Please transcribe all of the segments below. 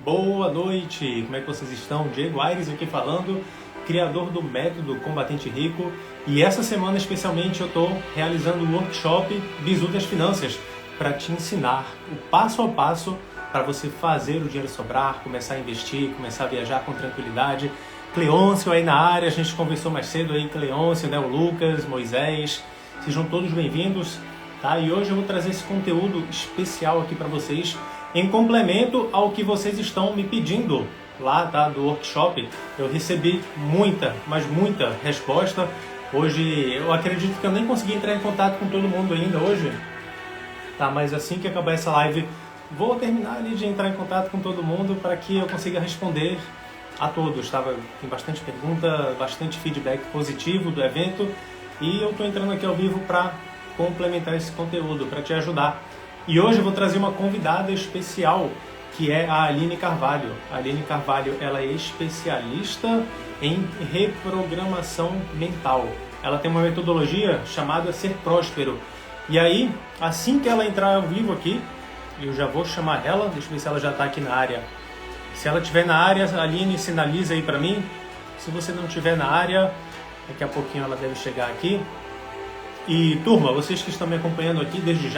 Boa noite, como é que vocês estão? Diego Aires aqui falando, criador do método Combatente Rico, e essa semana especialmente eu estou realizando um workshop Bizu das Finanças para te ensinar o passo a passo para você fazer o dinheiro sobrar, começar a investir, começar a viajar com tranquilidade. Cleôncio aí na área, a gente conversou mais cedo aí, Cleôncio, né, o Lucas, Moisés, sejam todos bem-vindos, tá? E hoje eu vou trazer esse conteúdo especial aqui para vocês, em complemento ao que vocês estão me pedindo lá, tá, do workshop. Eu recebi muita, mas muita resposta. Hoje eu acredito que eu nem consegui entrar em contato com todo mundo ainda hoje, tá? Mas assim que acabar essa live, vou terminar ali de entrar em contato com todo mundo para que eu consiga responder a todos, tá? Tem bastante pergunta, bastante feedback positivo do evento e eu estou entrando aqui ao vivo para complementar esse conteúdo, para te ajudar. E hoje eu vou trazer uma convidada especial, que é a Aline Carvalho. A Aline Carvalho, ela é especialista em reprogramação mental. Ela tem uma metodologia chamada Ser Próspero. E aí, assim que ela entrar ao vivo aqui, eu já vou chamar ela, deixa eu ver se ela já está aqui na área. Se ela estiver na área, a Aline sinaliza aí para mim. Se você não estiver na área, daqui a pouquinho ela deve chegar aqui. E turma, vocês que estão me acompanhando aqui desde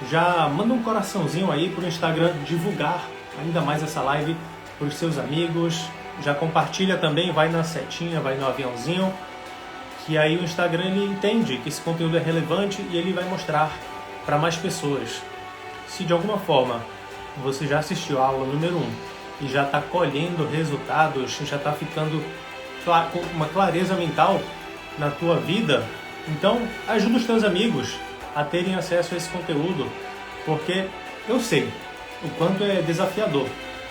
já manda um coraçãozinho aí para o Instagram divulgar ainda mais essa live para os seus amigos. Já compartilha também, vai na setinha, vai no aviãozinho, que aí o Instagram ele entende que esse conteúdo é relevante e ele vai mostrar para mais pessoas. Se de alguma forma você já assistiu a aula número 1 e já está colhendo resultados, já está ficando com uma clareza mental na tua vida, então ajuda os teus amigos a terem acesso a esse conteúdo, porque eu sei o quanto é desafiador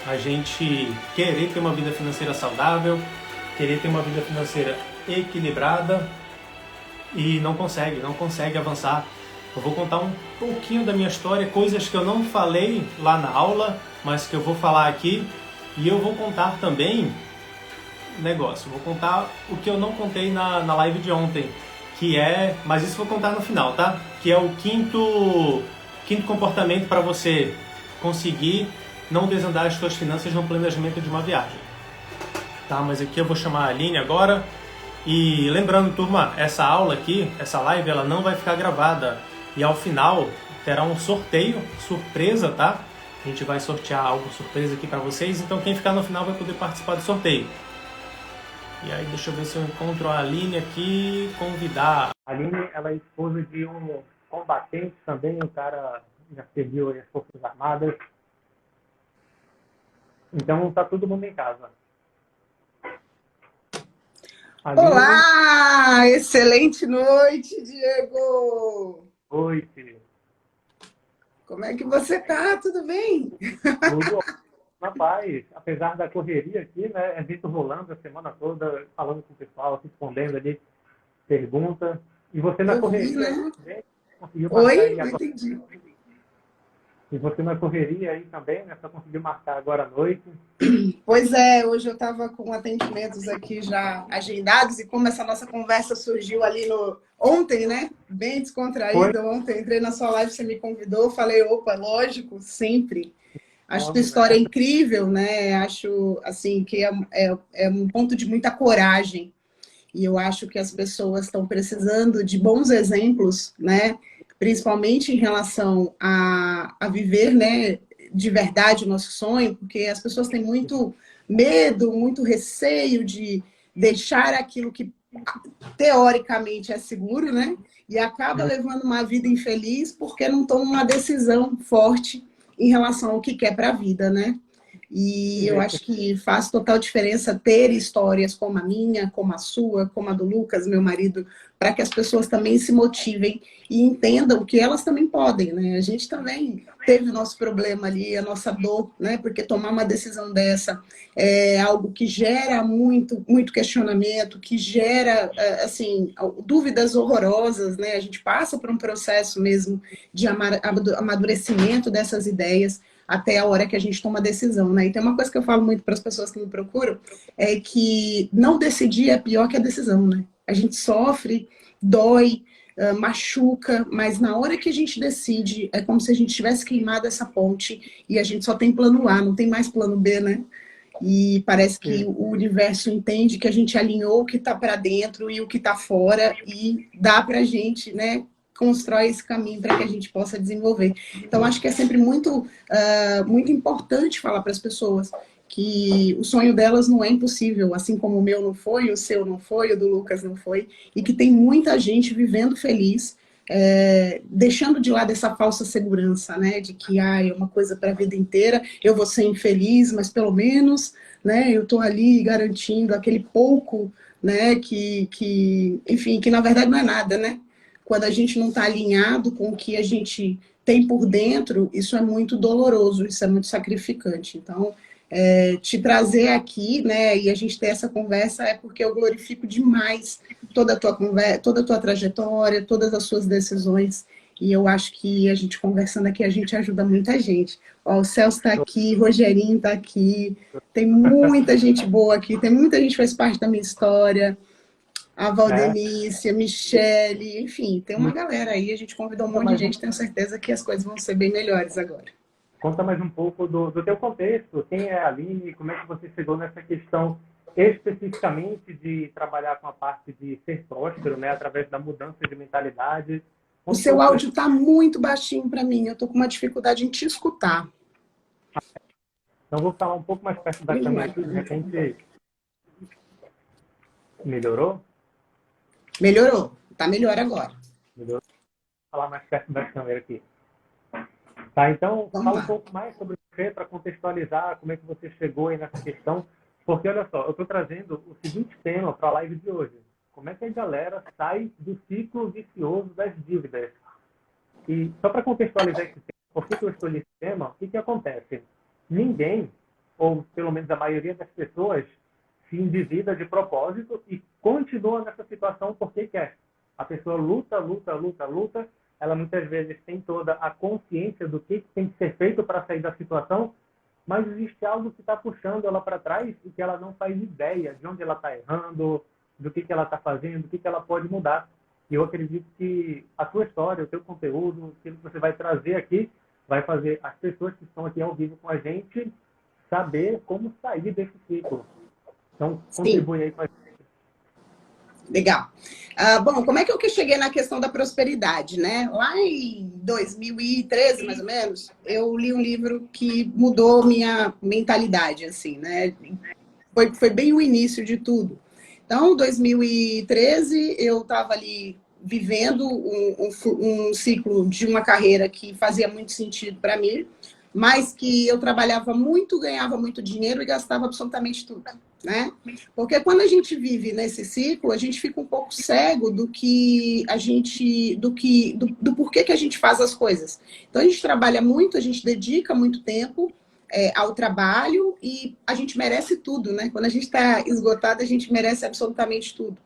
a gente querer ter uma vida financeira saudável, querer ter uma vida financeira equilibrada e não consegue avançar. Eu vou contar um pouquinho da minha história, coisas que eu não falei lá na aula, mas que eu vou falar aqui, e eu vou contar também vou contar o que eu não contei na live de ontem, mas isso eu vou contar no final, tá? Que é o quinto comportamento para você conseguir não desandar as suas finanças no planejamento de uma viagem. Tá? Mas aqui eu vou chamar a Aline agora. E lembrando, turma, essa aula aqui, essa live, ela não vai ficar gravada. E ao final terá um sorteio surpresa, tá? A gente vai sortear algo surpresa aqui para vocês. Então quem ficar no final vai poder participar do sorteio. E aí, deixa eu ver se eu encontro a Aline aqui, convidar. A Aline, ela é esposa de um combatente também, um cara já serviu as Forças Armadas. Então, tá todo mundo em casa. Aline... Olá! Excelente noite, Diego! Oi, filho. Como é que você tá? Tudo bem? Tudo na paz, apesar da correria aqui, né? É Vitor rolando a semana toda, falando com o pessoal, respondendo ali pergunta. E você na correria, né? conseguiu marcar. Oi? Aí não entendi. E você na correria aí também, né? Só conseguiu marcar agora à noite. Pois é, hoje eu estava com atendimentos aqui já agendados, e como essa nossa conversa surgiu ali ontem, né? Bem descontraída. Ontem entrei na sua live, você me convidou, falei, opa, lógico, sempre. Acho tua história incrível, né? Acho, assim, que é um ponto de muita coragem. E eu acho que as pessoas estão precisando de bons exemplos, né? Principalmente em relação a viver, né, de verdade o nosso sonho, porque as pessoas têm muito medo, muito receio de deixar aquilo que teoricamente é seguro, né? E acaba levando uma vida infeliz porque não toma uma decisão forte em relação ao que quer para a vida, né? E eu acho que faz total diferença ter histórias como a minha, como a sua, como a do Lucas, meu marido, para que as pessoas também se motivem e entendam que elas também podem, né? A gente também teve o nosso problema ali, a nossa dor, né? Porque tomar uma decisão dessa é algo que gera muito, muito questionamento, que gera, assim, dúvidas horrorosas, né? A gente passa por um processo mesmo de amadurecimento dessas ideias, até a hora que a gente toma a decisão, né? E tem uma coisa que eu falo muito para as pessoas que me procuram, é que não decidir é pior que a decisão, né? A gente sofre, dói, machuca, mas na hora que a gente decide, é como se a gente tivesse queimado essa ponte e a gente só tem plano A, não tem mais plano B, né? E parece que o universo entende que a gente alinhou o que está para dentro e o que está fora e dá para a gente, né, constrói esse caminho para que a gente possa desenvolver. Então, acho que é sempre muito importante falar para as pessoas que o sonho delas não é impossível, assim como o meu não foi, o seu não foi, o do Lucas não foi, e que tem muita gente vivendo feliz, deixando de lado essa falsa segurança, né, de que é uma coisa para a vida inteira, eu vou ser infeliz, mas pelo menos, né, eu estou ali garantindo aquele pouco, né, enfim, que na verdade não é nada, né? Quando a gente não está alinhado com o que a gente tem por dentro, isso é muito doloroso, isso é muito sacrificante. Então, te trazer aqui, né, e a gente ter essa conversa é porque eu glorifico demais toda a tua conversa, toda a tua trajetória, todas as suas decisões, e eu acho que a gente conversando aqui, a gente ajuda muita gente. Ó, o Celso está aqui, o Rogerinho está aqui, tem muita gente boa aqui, tem muita gente que faz parte da minha história, a Valdemícia, Michele, enfim, tem uma galera aí, a gente convidou um monte de gente, tenho certeza que as coisas vão ser bem melhores agora. Conta mais um pouco do teu contexto, quem é a Aline, como é que você chegou nessa questão especificamente de trabalhar com a parte de ser próspero, né, através da mudança de mentalidade. O seu áudio está muito baixinho para mim, eu estou com uma dificuldade em te escutar. Então vou falar um pouco mais perto da câmera aqui, de repente melhorou? Melhorou, está melhor agora. Melhorou. Vou falar mais perto da câmera aqui. Tá, então fala um pouco mais sobre você para contextualizar como é que você chegou aí nessa questão, porque olha só, eu estou trazendo o seguinte tema para a live de hoje. Como é que a galera sai do ciclo vicioso das dívidas? E só para contextualizar esse tema, por que eu escolhi esse tema, o que acontece? Ninguém, ou pelo menos a maioria das pessoas, se endivida de propósito e continua nessa situação porque quer. A pessoa luta, ela muitas vezes tem toda a consciência do que tem que ser feito para sair da situação, mas existe algo que está puxando ela para trás e que ela não faz ideia de onde ela está errando, do que ela está fazendo, do que ela pode mudar. E eu acredito que a sua história, o seu conteúdo, aquilo que você vai trazer aqui, vai fazer as pessoas que estão aqui ao vivo com a gente saber como sair desse ciclo. Então, contribui aí com a gente. Legal. Bom, como é que eu cheguei na questão da prosperidade, né? Lá em 2013, mais ou menos, eu li um livro que mudou minha mentalidade, assim, né? Foi bem o início de tudo. Então, em 2013, eu estava ali vivendo um ciclo de uma carreira que fazia muito sentido para mim, mas que eu trabalhava muito, ganhava muito dinheiro e gastava absolutamente tudo, né? Porque quando a gente vive nesse ciclo, a gente fica um pouco cego do porquê que a gente faz as coisas. Então a gente trabalha muito, a gente dedica muito tempo ao trabalho e a gente merece tudo, né? Quando a gente está esgotado, a gente merece absolutamente tudo.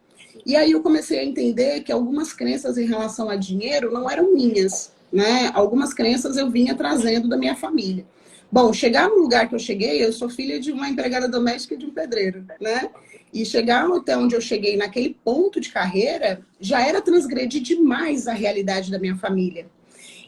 E aí eu comecei a entender que algumas crenças em relação a dinheiro não eram minhas, né? Algumas crenças eu vinha trazendo da minha família. Bom, chegar no lugar que eu cheguei, eu sou filha de uma empregada doméstica e de um pedreiro, né? E chegar até onde eu cheguei naquele ponto de carreira, já era transgredir demais a realidade da minha família.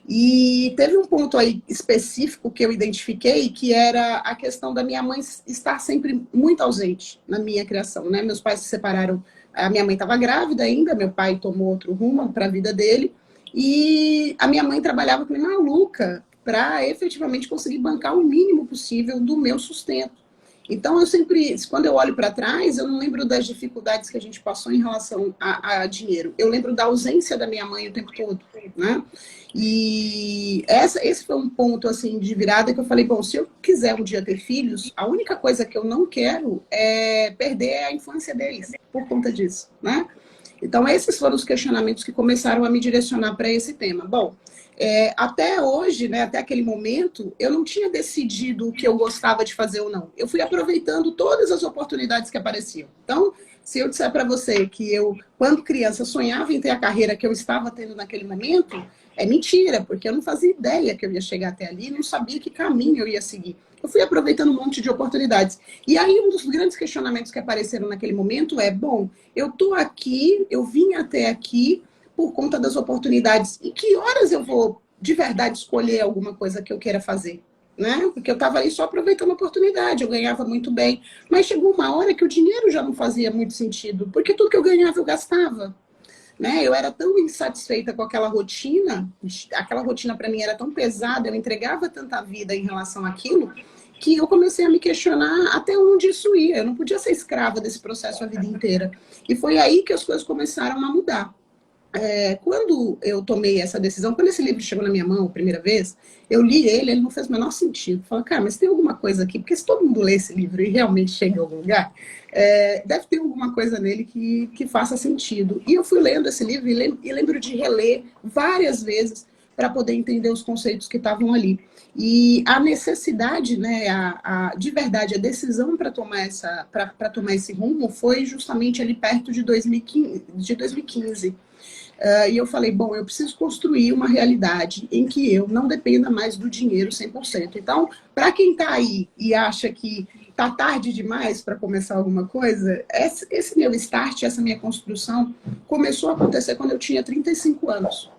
E teve um ponto aí específico que eu identifiquei, que era a questão da minha mãe estar sempre muito ausente na minha criação, né? Meus pais se separaram, a minha mãe estava grávida ainda, meu pai tomou outro rumo para a vida dele, e a minha mãe trabalhava com uma maluca para efetivamente conseguir bancar o mínimo possível do meu sustento. Então, eu sempre, quando eu olho para trás, eu não lembro das dificuldades que a gente passou em relação a dinheiro. Eu lembro da ausência da minha mãe o tempo todo, né? E esse foi um ponto, assim, de virada que eu falei, bom, se eu quiser um dia ter filhos, a única coisa que eu não quero é perder a infância deles, por conta disso, né? Então, esses foram os questionamentos que começaram a me direcionar para esse tema. Bom, até hoje, né, até aquele momento, eu não tinha decidido o que eu gostava de fazer ou não. Eu fui aproveitando todas as oportunidades que apareciam. Então, se eu disser para você que eu, quando criança, sonhava em ter a carreira que eu estava tendo naquele momento, é mentira, porque eu não fazia ideia que eu ia chegar até ali, não sabia que caminho eu ia seguir. Eu fui aproveitando um monte de oportunidades. E aí, um dos grandes questionamentos que apareceram naquele momento é, bom, eu estou aqui, eu vim até aqui, por conta das oportunidades. E que horas eu vou, de verdade, escolher alguma coisa que eu queira fazer? Né? Porque eu estava aí só aproveitando a oportunidade, eu ganhava muito bem. Mas chegou uma hora que o dinheiro já não fazia muito sentido, porque tudo que eu ganhava eu gastava. Né? Eu era tão insatisfeita com aquela rotina para mim era tão pesada, eu entregava tanta vida em relação àquilo, que eu comecei a me questionar até onde isso ia. Eu não podia ser escrava desse processo a vida inteira. E foi aí que as coisas começaram a mudar. Quando eu tomei essa decisão, quando esse livro chegou na minha mão a primeira vez, eu li ele não fez o menor sentido. Falei, cara, mas tem alguma coisa aqui, porque se todo mundo lê esse livro e realmente chega em algum lugar, deve ter alguma coisa nele que faça sentido. E eu fui lendo esse livro e lembro de reler várias vezes para poder entender os conceitos que estavam ali. E a necessidade, né, de verdade, a decisão para tomar esse rumo foi justamente ali perto de 2015. E eu falei, bom, eu preciso construir uma realidade em que eu não dependa mais do dinheiro 100%. Então, para quem está aí e acha que está tarde demais para começar alguma coisa, esse meu start, essa minha construção, começou a acontecer quando eu tinha 35 anos.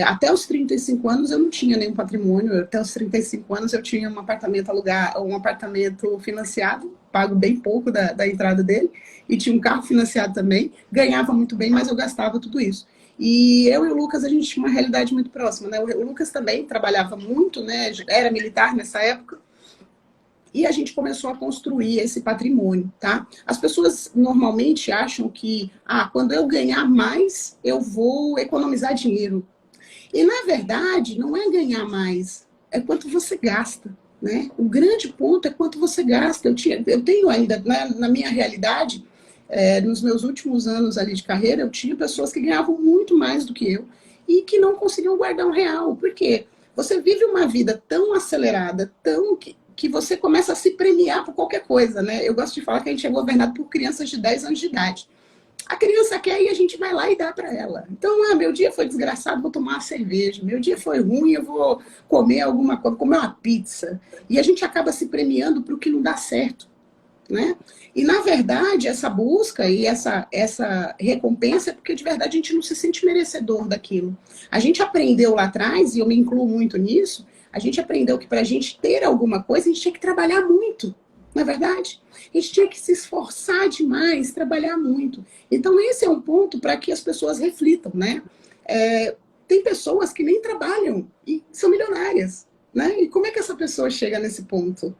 Até os 35 anos eu não tinha nenhum patrimônio, até os 35 anos eu tinha um apartamento alugado, um apartamento financiado, pago bem pouco da entrada dele, e tinha um carro financiado também, ganhava muito bem, mas eu gastava tudo isso. E eu e o Lucas, a gente tinha uma realidade muito próxima, né? O Lucas também trabalhava muito, né? Era militar nessa época, e a gente começou a construir esse patrimônio, tá? As pessoas normalmente acham que, quando eu ganhar mais, eu vou economizar dinheiro. E, na verdade, não é ganhar mais, é quanto você gasta, né? O grande ponto é quanto você gasta. Eu tenho ainda, né, na minha realidade, nos meus últimos anos ali de carreira, eu tinha pessoas que ganhavam muito mais do que eu e que não conseguiam guardar R$ 1. Por quê? Você vive uma vida tão acelerada, que você começa a se premiar por qualquer coisa, né? Eu gosto de falar que a gente é governado por crianças de 10 anos de idade. A criança quer e a gente vai lá e dá para ela. Então, meu dia foi desgraçado, vou tomar uma cerveja. Meu dia foi ruim, eu vou comer alguma coisa, comer uma pizza. E a gente acaba se premiando para o que não dá certo, né? E, na verdade, essa busca e essa recompensa é porque, de verdade, a gente não se sente merecedor daquilo. A gente aprendeu lá atrás, e eu me incluo muito nisso, a gente aprendeu que para a gente ter alguma coisa, a gente tinha que trabalhar muito. Não é verdade? A gente tinha que se esforçar demais, trabalhar muito. Então, esse é um ponto para que as pessoas reflitam, né? Tem pessoas que nem trabalham e são milionárias, né? E como é que essa pessoa chega nesse ponto?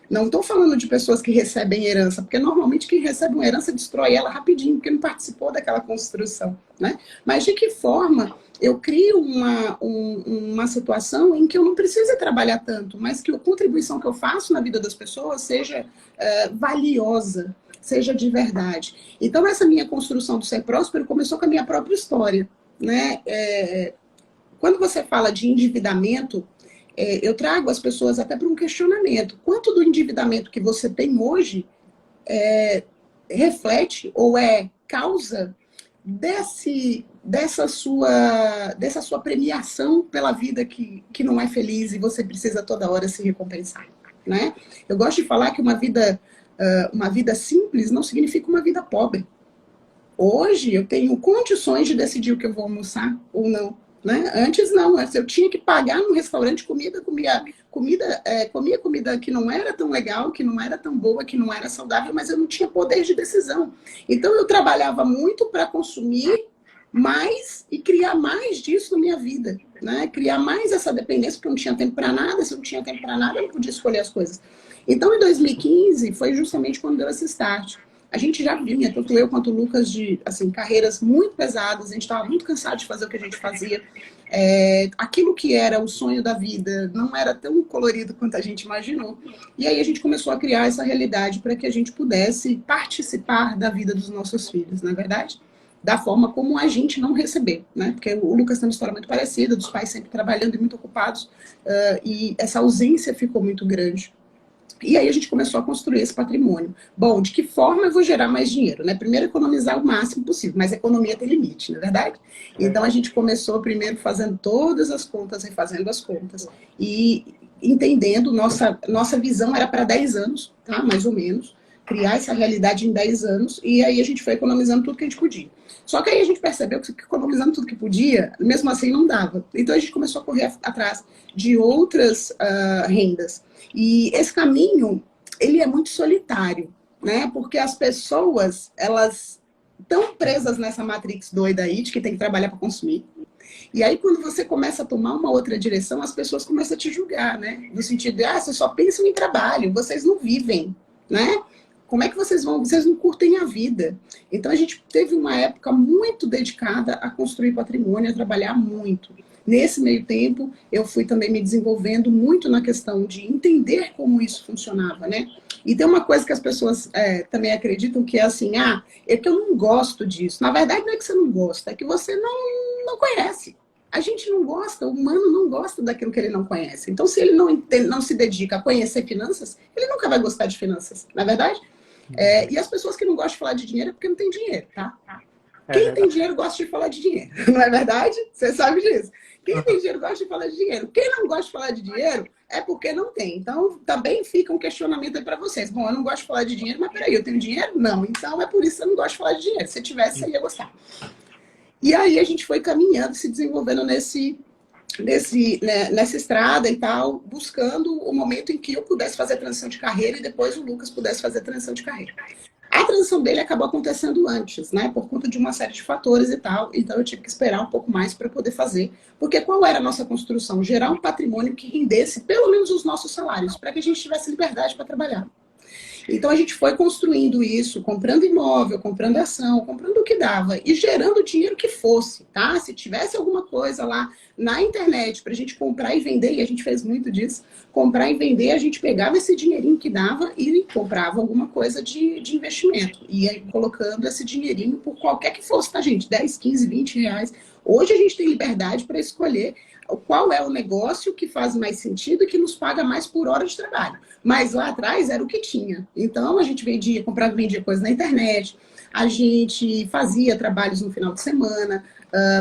Não estou falando de pessoas que recebem herança, porque normalmente quem recebe uma herança destrói ela rapidinho, porque não participou daquela construção, né? Mas de que forma eu crio uma situação em que eu não precise trabalhar tanto, mas que a contribuição que eu faço na vida das pessoas seja valiosa, seja de verdade. Então, essa minha construção do ser próspero começou com a minha própria história, né? Quando você fala de endividamento, eu trago as pessoas até para um questionamento. Quanto do endividamento que você tem hoje reflete ou é causa dessa sua premiação pela vida que não é feliz e você precisa toda hora se recompensar, né? Eu gosto de falar que uma vida simples não significa uma vida pobre. Hoje eu tenho condições de decidir o que eu vou almoçar ou não, né? Antes não, eu tinha que pagar num restaurante comia comida que não era tão legal, que não era tão boa, que não era saudável, mas eu não tinha poder de decisão. Então eu trabalhava muito para consumir mais e criar mais disso na minha vida, né? Criar mais essa dependência, porque eu não tinha tempo para nada. Se eu não tinha tempo para nada, eu não podia escolher as coisas. Então, em 2015, foi justamente quando deu esse start. A gente já vinha, tanto eu quanto o Lucas, de carreiras muito pesadas, a gente estava muito cansado de fazer o que a gente fazia. Aquilo que era o sonho da vida não era tão colorido quanto a gente imaginou. E aí a gente começou a criar essa realidade para que a gente pudesse participar da vida dos nossos filhos, não é verdade? Da forma como a gente não recebeu, né? Porque o Lucas tem uma história muito parecida, dos pais sempre trabalhando e muito ocupados, e essa ausência ficou muito grande. E aí a gente começou a construir esse patrimônio. Bom, de que forma eu vou gerar mais dinheiro, né? Primeiro, economizar o máximo possível, mas a economia tem limite, não é verdade? Então a gente começou primeiro fazendo todas as contas, refazendo as contas, e entendendo, nossa visão era para 10 anos, tá? Mais ou menos. criar essa realidade em 10 anos, e aí a gente foi economizando tudo que a gente podia. Só que aí a gente percebeu que economizando tudo que podia, mesmo assim não dava. Então a gente começou a correr atrás de outras rendas. E esse caminho, ele é muito solitário, né? Porque as pessoas, elas estão presas nessa matrix doida aí, de que tem que trabalhar para consumir. E aí, quando você começa a tomar uma outra direção, as pessoas começam a te julgar, né? No sentido de, vocês só pensam em trabalho, vocês não vivem, né? Como é que vocês vão? Vocês não curtem a vida. Então, a gente teve uma época muito dedicada a construir patrimônio, a trabalhar muito. Nesse meio tempo, eu fui também me desenvolvendo muito na questão de entender como isso funcionava, né? E tem uma coisa que as pessoas também acreditam que é assim, é que eu não gosto disso. Na verdade, não é que você não gosta, é que você não conhece. A gente não gosta, o humano não gosta daquilo que ele não conhece. Então, se ele não se dedica a conhecer finanças, ele nunca vai gostar de finanças, não é verdade? E as pessoas que não gostam de falar de dinheiro é porque não tem dinheiro, tá? Quem tem dinheiro gosta de falar de dinheiro, não é verdade? Você sabe disso. Quem tem dinheiro gosta de falar de dinheiro. Quem não gosta de falar de dinheiro é porque não tem. Então, também fica um questionamento aí para vocês. Bom, eu não gosto de falar de dinheiro, mas peraí, eu tenho dinheiro? Não. Então, é por isso que eu não gosto de falar de dinheiro. Se tivesse, eu ia gostar. E aí, a gente foi caminhando, se desenvolvendo nessa estrada e tal, buscando o momento em que eu pudesse fazer a transição de carreira e depois o Lucas pudesse fazer a transição de carreira. A transição dele acabou acontecendo antes, né? Por conta de uma série de fatores e tal. Então, eu tive que esperar um pouco mais para poder fazer. Porque qual era a nossa construção? Gerar um patrimônio que rendesse pelo menos os nossos salários, para que a gente tivesse liberdade para trabalhar. Então, a gente foi construindo isso, comprando imóvel, comprando ação, comprando o que dava e gerando o dinheiro que fosse, tá? Se tivesse alguma coisa lá na internet para a gente comprar e vender, e a gente fez muito disso, comprar e vender, a gente pegava esse dinheirinho que dava e comprava alguma coisa de investimento. E aí, colocando esse dinheirinho por qualquer que fosse, tá, gente? 10, 15, 20 reais. Hoje a gente tem liberdade para escolher qual é o negócio que faz mais sentido e que nos paga mais por hora de trabalho. Mas lá atrás era o que tinha. Então a gente comprava e vendia coisas na internet, a gente fazia trabalhos no final de semana,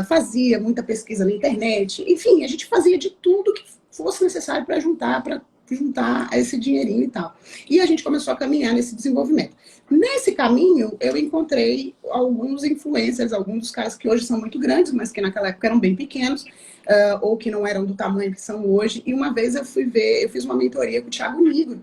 fazia muita pesquisa na internet, enfim, a gente fazia de tudo que fosse necessário para juntar esse dinheirinho e tal. E a gente começou a caminhar nesse desenvolvimento. Nesse caminho, eu encontrei alguns influencers, alguns dos caras que hoje são muito grandes, mas que naquela época eram bem pequenos, ou que não eram do tamanho que são hoje. E uma vez eu fiz uma mentoria com o Thiago Nigro.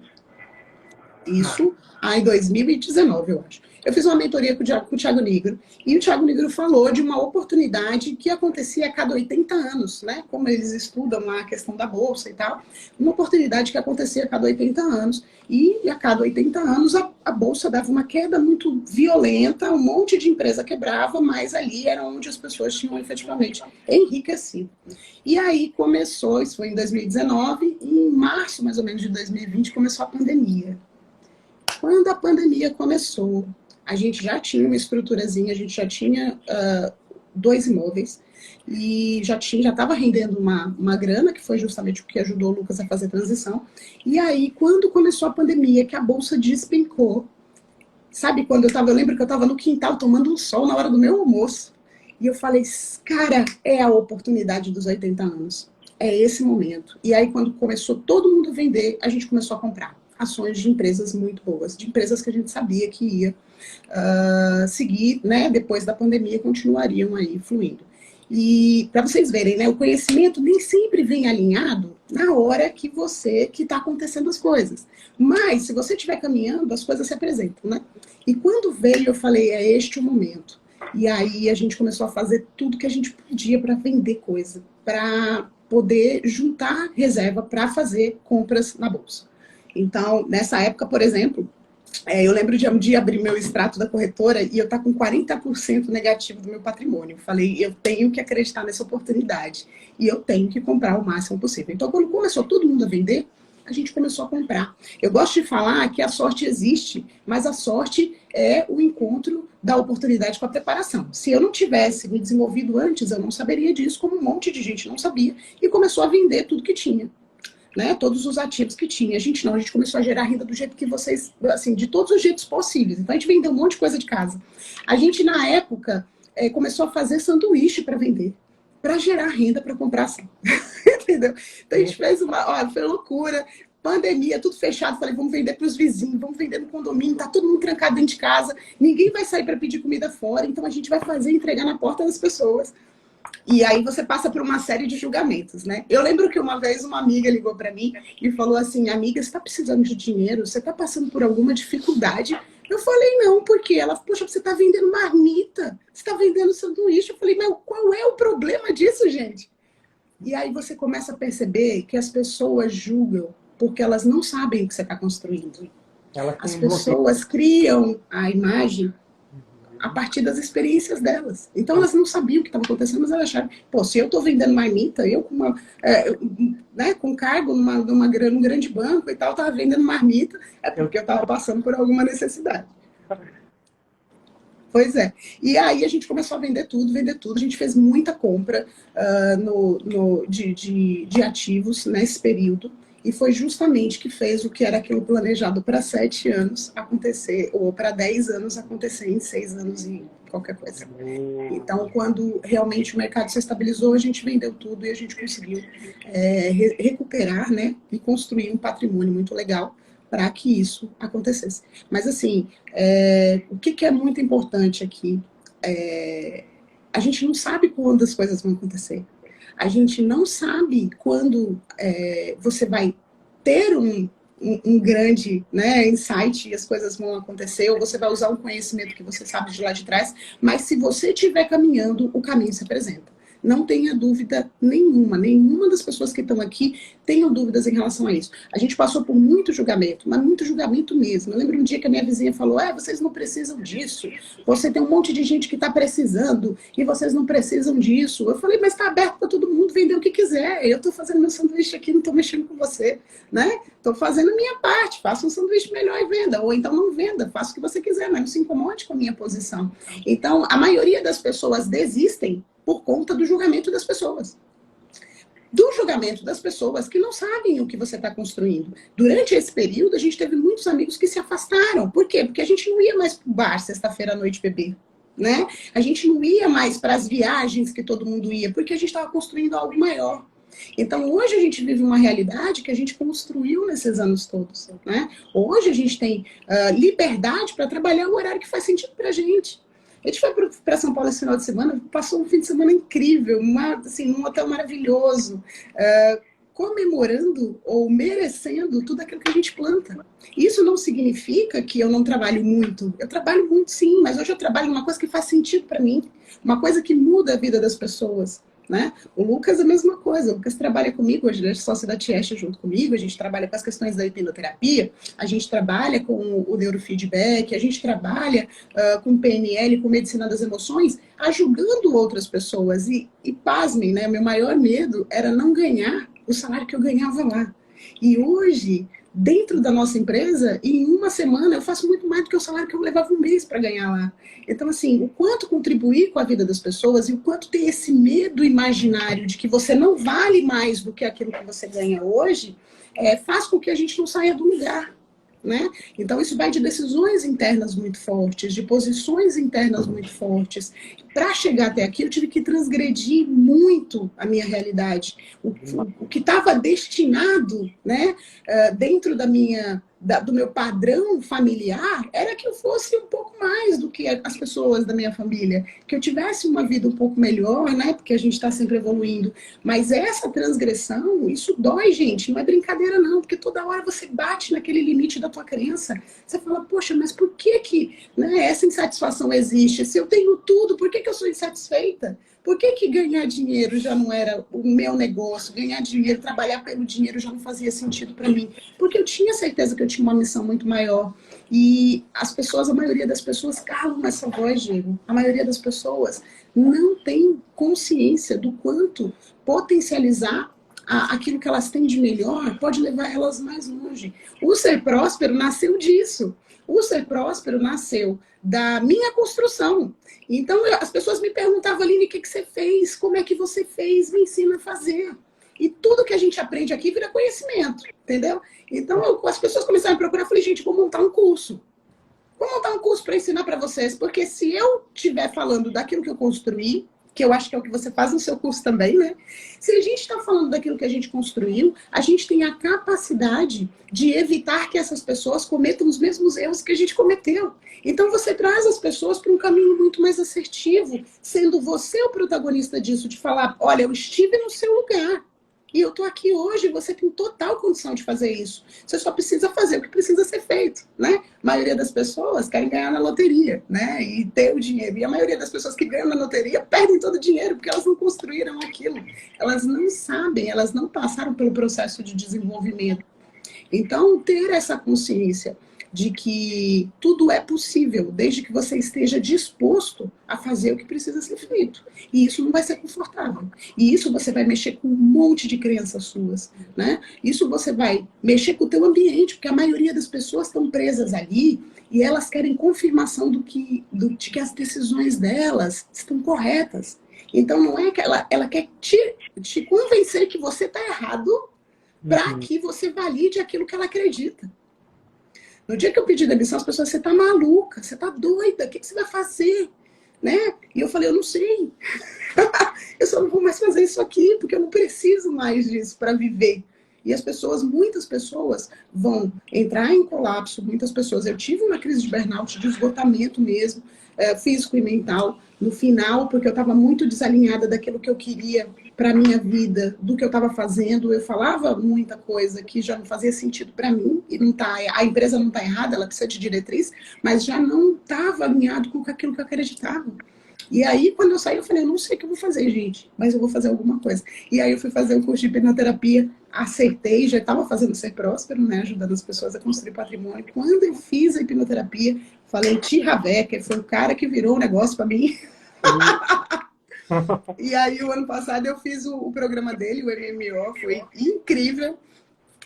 Isso em 2019, eu acho. Eu fiz uma mentoria com o Thiago Nigro, e o Thiago Nigro falou de uma oportunidade que acontecia a cada 80 anos, né? Como eles estudam lá a questão da bolsa e tal, uma oportunidade que acontecia a cada 80 anos, e a cada 80 anos a bolsa dava uma queda muito violenta, um monte de empresa quebrava, mas ali era onde as pessoas tinham efetivamente enriquecido. E aí começou, isso foi em 2019, e em março, mais ou menos, de 2020, começou a pandemia. Quando a pandemia começou, a gente já tinha uma estruturazinha, a gente já tinha 2 imóveis e já estava rendendo uma grana, que foi justamente o que ajudou o Lucas a fazer a transição. E aí, quando começou a pandemia, que a bolsa despencou, sabe, eu lembro que eu estava no quintal tomando um sol na hora do meu almoço. E eu falei, cara, é a oportunidade dos 80 anos. É esse momento. E aí, quando começou todo mundo a vender, a gente começou a comprar ações de empresas muito boas, de empresas que a gente sabia que ia seguir, né, depois da pandemia, continuariam aí fluindo. E para vocês verem, né, o conhecimento nem sempre vem alinhado na hora que está acontecendo as coisas. Mas, se você estiver caminhando, as coisas se apresentam, né? E quando veio, eu falei, é este o momento. E aí a gente começou a fazer tudo que a gente podia para vender coisa, para poder juntar reserva para fazer compras na bolsa. Então, nessa época, por exemplo, eu lembro de abrir meu extrato da corretora e eu estar com 40% negativo do meu patrimônio. Eu falei, eu tenho que acreditar nessa oportunidade e eu tenho que comprar o máximo possível. Então, quando começou todo mundo a vender, a gente começou a comprar. Eu gosto de falar que a sorte existe, mas a sorte é o encontro da oportunidade com a preparação. Se eu não tivesse me desenvolvido antes, eu não saberia disso, como um monte de gente não sabia, e começou a vender tudo que tinha. Né, todos os ativos que tinha. A gente começou a gerar renda do jeito que vocês, assim, de todos os jeitos possíveis. Então a gente vendeu um monte de coisa de casa. A gente, na época, começou a fazer sanduíche para vender, para gerar renda para comprar ação. Entendeu? Então a gente fez foi loucura. pandemia, tudo fechado. Falei, vamos vender para os vizinhos, vamos vender no condomínio, tá todo mundo trancado dentro de casa, ninguém vai sair para pedir comida fora, então a gente vai fazer entregar na porta das pessoas. E aí você passa por uma série de julgamentos, né? Eu lembro que uma vez uma amiga ligou para mim e falou assim, amiga, você está precisando de dinheiro? Você está passando por alguma dificuldade? Eu falei, não, porque ela, poxa, você está vendendo marmita, você está vendendo sanduíche. Eu falei, mas qual é o problema disso, gente? E aí você começa a perceber que as pessoas julgam porque elas não sabem o que você está construindo. As pessoas criam a imagem a partir das experiências delas. Então, elas não sabiam o que estava acontecendo, mas elas acharam, pô, se eu estou vendendo marmita, eu com com cargo num grande banco e tal, estava vendendo marmita, é porque eu estava passando por alguma necessidade. Pois é. E aí a gente começou a vender tudo. A gente fez muita compra de ativos nesse período. E foi justamente que fez o que era aquilo planejado para 7 anos acontecer, ou para 10 anos acontecer em 6 anos e qualquer coisa. Então, quando realmente o mercado se estabilizou, a gente vendeu tudo e a gente conseguiu recuperar, né, e construir um patrimônio muito legal para que isso acontecesse. Mas, assim, o que é muito importante aqui? A gente não sabe quando as coisas vão acontecer. A gente não sabe quando você vai ter um grande, né, insight e as coisas vão acontecer, ou você vai usar um conhecimento que você sabe de lá de trás, mas se você estiver caminhando, o caminho se apresenta. Não tenha dúvida nenhuma das pessoas que estão aqui tenham dúvidas em relação a isso. A gente passou por muito julgamento, mas muito julgamento mesmo. Eu lembro um dia que a minha vizinha falou, vocês não precisam disso, você tem um monte de gente que está precisando e vocês não precisam disso. Eu falei, mas está aberto para todo mundo vender o que quiser, eu estou fazendo meu sanduíche aqui, não estou mexendo com você, né? Estou fazendo a minha parte, faça um sanduíche melhor e venda, ou então não venda, faça o que você quiser, mas não se incomode com a minha posição. Então, a maioria das pessoas desistem por conta do julgamento das pessoas. Do julgamento das pessoas que não sabem o que você está construindo. Durante esse período, a gente teve muitos amigos que se afastaram. Por quê? Porque a gente não ia mais para o bar sexta-feira à noite beber, né? A gente não ia mais para as viagens que todo mundo ia, porque a gente estava construindo algo maior. Então, hoje a gente vive uma realidade que a gente construiu nesses anos todos, né? Hoje a gente tem liberdade para trabalhar o horário que faz sentido para a gente. A gente foi para São Paulo esse final de semana, passou um fim de semana incrível, num hotel maravilhoso, comemorando ou merecendo tudo aquilo que a gente planta. Isso não significa que eu não trabalho muito. Eu trabalho muito, sim, mas hoje eu trabalho numa coisa que faz sentido para mim, uma coisa que muda a vida das pessoas. Né? O Lucas é a mesma coisa, o Lucas trabalha comigo, hoje ele é sócio da Tieste junto comigo, a gente trabalha com as questões da hipnoterapia, a gente trabalha com o neurofeedback, a gente trabalha com PNL, com medicina das emoções, ajudando outras pessoas. E pasmem, né? Meu maior medo era não ganhar o salário que eu ganhava lá. E hoje, dentro da nossa empresa, em uma semana eu faço muito mais do que o salário que eu levava um mês para ganhar lá. Então, assim, o quanto contribuir com a vida das pessoas e o quanto ter esse medo imaginário de que você não vale mais do que aquilo que você ganha hoje, faz com que a gente não saia do lugar. Né? Então, isso vai de decisões internas muito fortes, de posições internas muito fortes. Para chegar até aqui, eu tive que transgredir muito a minha realidade. O que estava destinado, né, dentro do meu padrão familiar, era que eu fosse um pouco mais do que as pessoas da minha família. Que eu tivesse uma vida um pouco melhor, né, porque a gente está sempre evoluindo. Mas essa transgressão, isso dói, gente. Não é brincadeira, não. Porque toda hora você bate naquele limite da tua crença. Você fala, poxa, mas por que né, essa insatisfação existe? Se eu tenho tudo, por que eu sou insatisfeita? Por que ganhar dinheiro já não era o meu negócio? Ganhar dinheiro, trabalhar pelo dinheiro já não fazia sentido para mim. Porque eu tinha certeza que eu tinha uma missão muito maior. E a maioria das pessoas calam essa voz, Diego. A maioria das pessoas não tem consciência do quanto potencializar aquilo que elas têm de melhor pode levar elas mais longe. O Ser Próspero nasceu disso. O Ser Próspero nasceu da minha construção. Então, as pessoas me perguntavam, Aline, o que você fez? Como é que você fez? Me ensina a fazer. E tudo que a gente aprende aqui vira conhecimento, entendeu? Então, as pessoas começaram a procurar, eu falei, gente, vou montar um curso. Vou montar um curso para ensinar para vocês, porque se eu estiver falando daquilo que eu construí, que eu acho que é o que você faz no seu curso também, né? Se a gente está falando daquilo que a gente construiu, a gente tem a capacidade de evitar que essas pessoas cometam os mesmos erros que a gente cometeu. Então você traz as pessoas para um caminho muito mais assertivo, sendo você o protagonista disso, de falar, olha, eu estive no seu lugar. E eu estou aqui hoje, você tem total condição de fazer isso. Você só precisa fazer o que precisa ser feito, né? A maioria das pessoas querem ganhar na loteria, né? E ter o dinheiro. E a maioria das pessoas que ganham na loteria perdem todo o dinheiro, porque elas não construíram aquilo. Elas não sabem, elas não passaram pelo processo de desenvolvimento. Então, ter essa consciência de que tudo é possível, desde que você esteja disposto a fazer o que precisa ser feito. E isso não vai ser confortável. E isso você vai mexer com um monte de crenças suas, né? Isso você vai mexer com o teu ambiente, porque a maioria das pessoas estão presas ali e elas querem confirmação de que as decisões delas estão corretas. Então, não é que ela quer te convencer que você está errado para que você valide aquilo que ela acredita. No dia que eu pedi demissão, as pessoas, você tá maluca, você tá doida, o que você vai fazer? Né? E eu falei, eu não sei. Eu só não vou mais fazer isso aqui, porque eu não preciso mais disso para viver. E as pessoas, muitas pessoas vão entrar em colapso, muitas pessoas. Eu tive uma crise de burnout, de esgotamento mesmo, físico e mental, no final, porque eu estava muito desalinhada daquilo que eu queria para a minha vida, do que eu estava fazendo. Eu falava muita coisa que já não fazia sentido para mim, e não tá, a empresa não está errada, ela precisa de diretriz, mas já não estava alinhado com aquilo que eu acreditava. E aí, quando eu saí, eu falei, eu não sei o que eu vou fazer, gente, mas eu vou fazer alguma coisa. E aí eu fui fazer um curso de hipnoterapia, acertei, já estava fazendo Ser Próspero, né, ajudando as pessoas a construir patrimônio. Quando eu fiz a hipnoterapia, falei, T. Becker, foi o cara que virou o negócio para mim. E aí, o ano passado, eu fiz o programa dele, o MMO, foi incrível.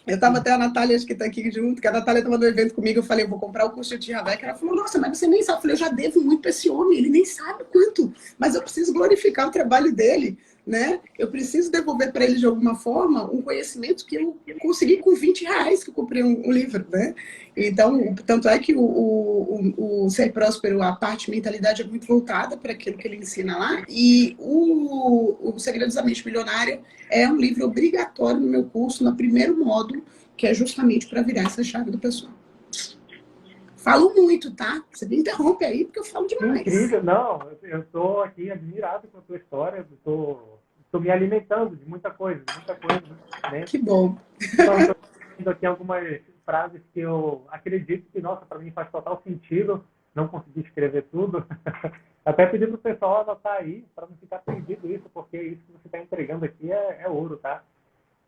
Eu estava até a Natália, acho que está aqui junto, que a Natália estava no evento comigo, eu falei, eu vou comprar o curso de Tia Beck. Ela falou, nossa, mas você nem sabe. Eu falei, eu já devo muito para esse homem, ele nem sabe quanto, mas eu preciso glorificar o trabalho dele, né? Eu preciso devolver para ele de alguma forma um conhecimento que eu consegui com R$ 20 que eu comprei um livro, né? Então, tanto é que o Ser Próspero, a parte mentalidade é muito voltada para aquilo que ele ensina lá, e o Segredos da Mente Milionária é um livro obrigatório no meu curso, no primeiro módulo, que é justamente para virar essa chave do pessoal. Falo muito, tá? Você me interrompe aí, porque eu falo demais. Incrível, não, eu estou aqui admirado com a tua história, estou me alimentando de muita coisa, né? Que bom. Então, estou tendo aqui algumas frases que eu acredito que, nossa, para mim faz total sentido, não consegui escrever tudo. Até pedi para o pessoal anotar aí, para não ficar perdido isso, porque isso que você está entregando aqui é ouro, tá?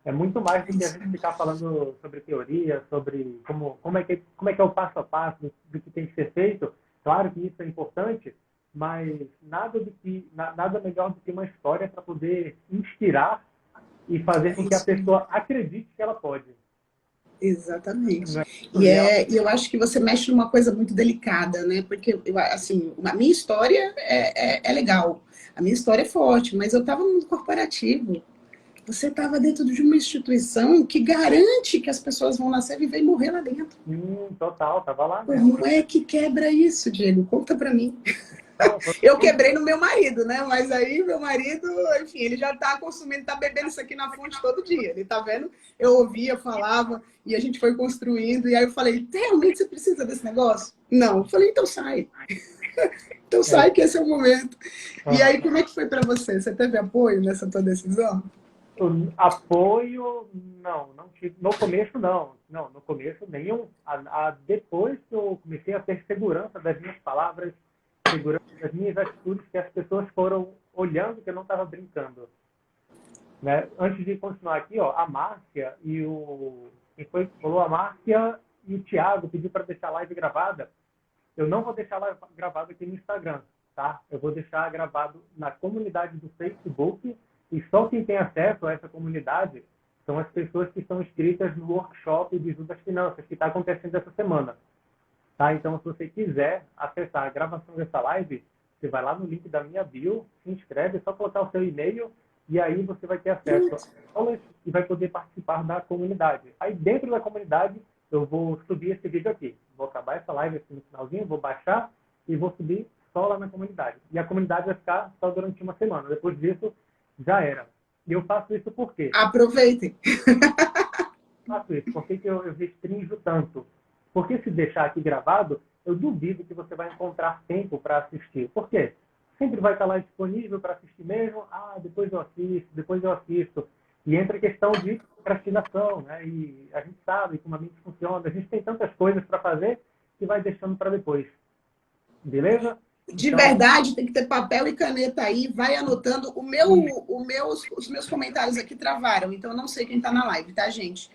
É muito mais do que a gente ficar falando sobre teoria, sobre como é que é o passo a passo do que tem que ser feito. Claro que isso é importante, mas nada melhor do que uma história para poder inspirar e fazer com que a pessoa acredite que ela pode. Exatamente. E eu acho que você mexe numa coisa muito delicada, né? Porque, assim, a minha história é legal, a minha história é forte, mas eu estava no mundo corporativo. Você estava dentro de uma instituição que garante que as pessoas vão nascer, viver e morrer lá dentro. Total, estava lá mesmo. Como é que quebra isso, Diego? Conta para mim. Eu quebrei no meu marido, né? Mas aí meu marido, enfim, ele já tá consumindo, tá bebendo isso aqui na fonte todo dia. Ele tá vendo? Eu ouvia, falava, e a gente foi construindo. E aí eu falei, realmente você precisa desse negócio? Não. Eu falei, então sai. Então sai que esse é o momento. E aí, como é que foi para você? Você teve apoio nessa tua decisão? Apoio, não tive. No começo, não. Não, no começo, nenhum. Depois que eu comecei a ter segurança das minhas palavras, segurança das minhas atitudes, que as pessoas foram olhando que eu não estava brincando. Né? Antes de continuar aqui, ó, a Márcia e quem foi que falou? A Márcia e o Thiago pediu para deixar a live gravada. Eu não vou deixar ela gravada aqui no Instagram, tá? Eu vou deixar gravado na comunidade do Facebook, e só quem tem acesso a essa comunidade são as pessoas que estão inscritas no workshop Bizu das Finanças, que está acontecendo essa semana. Tá? Então, se você quiser acessar a gravação dessa live, você vai lá no link da minha bio, se inscreve, é só colocar o seu e-mail, e aí você vai ter acesso às aulas e vai poder participar da comunidade. Aí, dentro da comunidade, eu vou subir esse vídeo aqui. Vou acabar essa live aqui no finalzinho, vou baixar e vou subir só lá na comunidade. E a comunidade vai ficar só durante uma semana. Depois disso, já era. E eu faço isso por quê? Aproveitem. Faço isso. Por que eu restringo tanto? Porque se deixar aqui gravado, eu duvido que você vai encontrar tempo para assistir. Por quê? Sempre vai estar lá disponível para assistir mesmo. Ah, depois eu assisto, depois eu assisto. E entra a questão de procrastinação, né? E a gente sabe como a mente funciona. A gente tem tantas coisas para fazer que vai deixando para depois. Beleza? De Então, verdade, tem que ter papel e caneta aí, vai anotando. Os meus comentários aqui travaram, então eu não sei quem está na live, tá, gente?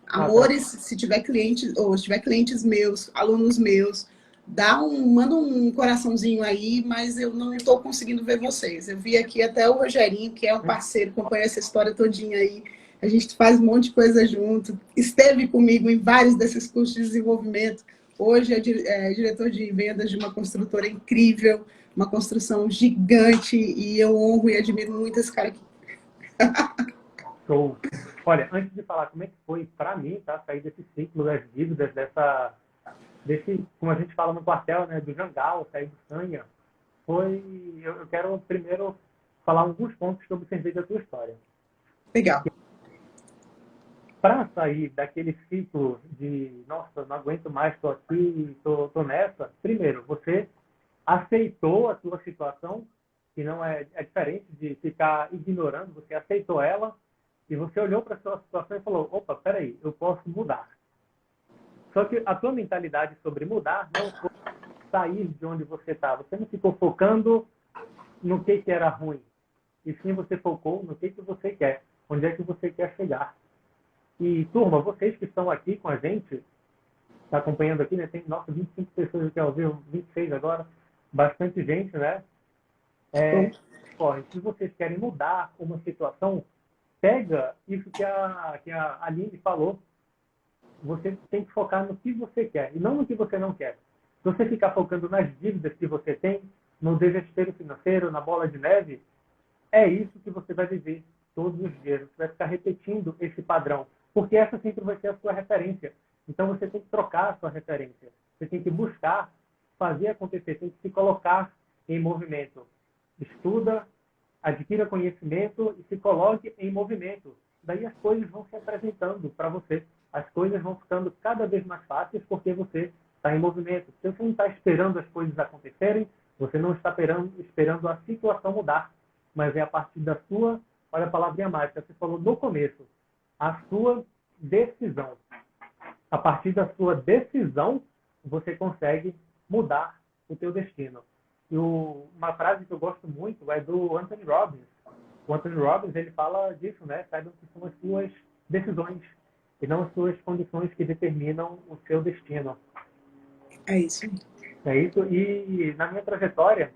Amores, se tiver clientes, ou se tiver clientes meus, alunos meus, manda um coraçãozinho aí, mas eu não estou conseguindo ver vocês. Eu vi aqui até o Rogerinho, que é um parceiro, acompanha essa história todinha aí. A gente faz um monte de coisa junto. Esteve comigo em vários desses cursos de desenvolvimento. Hoje é diretor de vendas de uma construtora incrível, uma construção gigante, e eu honro e admiro muito esse cara aqui. show. Olha, antes de falar como é que foi para mim, tá? Sair desse ciclo das dívidas, desse, como a gente fala no quartel, né? Do jangal, sair do sanha, eu quero primeiro falar alguns pontos que eu observei da tua história. Legal. Para sair daquele ciclo de, nossa, não aguento mais, estou aqui, estou nessa, primeiro, você aceitou a tua situação, que não é diferente de ficar ignorando, você aceitou ela, e você olhou para a sua situação e falou, opa, peraí, eu posso mudar. Só que a tua mentalidade sobre mudar não foi sair de onde você está. Você não ficou focando no que era ruim. E sim você focou no que você quer. Onde é que você quer chegar. E, turma, vocês que estão aqui com a gente, está acompanhando aqui, né? Tem, nossa, 25 pessoas aqui ao vivo, 26 agora. Bastante gente, né? Se vocês querem mudar uma situação, pega isso que a Aline falou. Você tem que focar no que você quer e não no que você não quer. Se você ficar focando nas dívidas que você tem, no desespero financeiro, na bola de neve, é isso que você vai viver todos os dias. Você vai ficar repetindo esse padrão, porque essa sempre vai ser a sua referência. Então você tem que trocar a sua referência. Você tem que buscar fazer acontecer, tem que se colocar em movimento. Estuda, adquira conhecimento e se coloque em movimento. Daí as coisas vão se apresentando para você. As coisas vão ficando cada vez mais fáceis porque você está em movimento. Se você não está esperando as coisas acontecerem, você não está esperando a situação mudar. Mas é a partir da sua, olha a palavrinha mágica, você falou no começo, a sua decisão. A partir da sua decisão, você consegue mudar o teu destino. E uma frase que eu gosto muito é do Anthony Robbins. O Anthony Robbins, ele fala disso, né? Saibam que são as suas decisões e não as suas condições que determinam o seu destino. É isso. É isso. E na minha trajetória,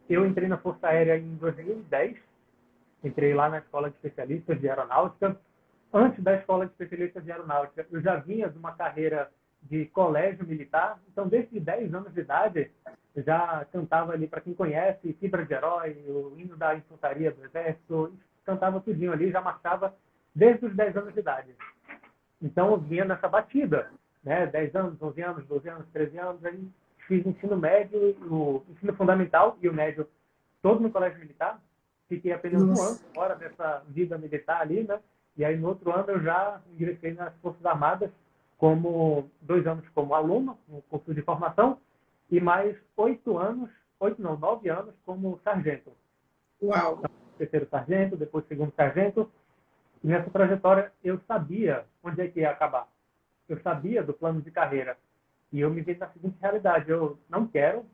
eu entrei na Força Aérea em 2010. Entrei lá na Escola de Especialistas de Aeronáutica. Antes da Escola de Especialistas de Aeronáutica, eu já vinha de uma carreira de colégio militar. Então, desde 10 anos de idade, eu já cantava ali, para quem conhece, Fibra de Herói, o hino da infantaria do Exército, cantava tudinho ali, já marchava desde os 10 anos de idade. Então, eu vinha nessa batida, né? 10 anos, 11 anos, 12 anos, 13 anos, aí fiz ensino médio, o ensino fundamental e o médio todo no colégio militar. Fiquei apenas um ano fora dessa vida militar ali, né? E aí, no outro ano, eu já ingressei nas Forças Armadas, 2 anos como aluno, no curso de formação, e mais 9 anos como sargento. Uau! Então, terceiro sargento, depois segundo sargento. E nessa trajetória, eu sabia onde é que ia acabar. Eu sabia do plano de carreira. E eu me vi na seguinte realidade: eu não quero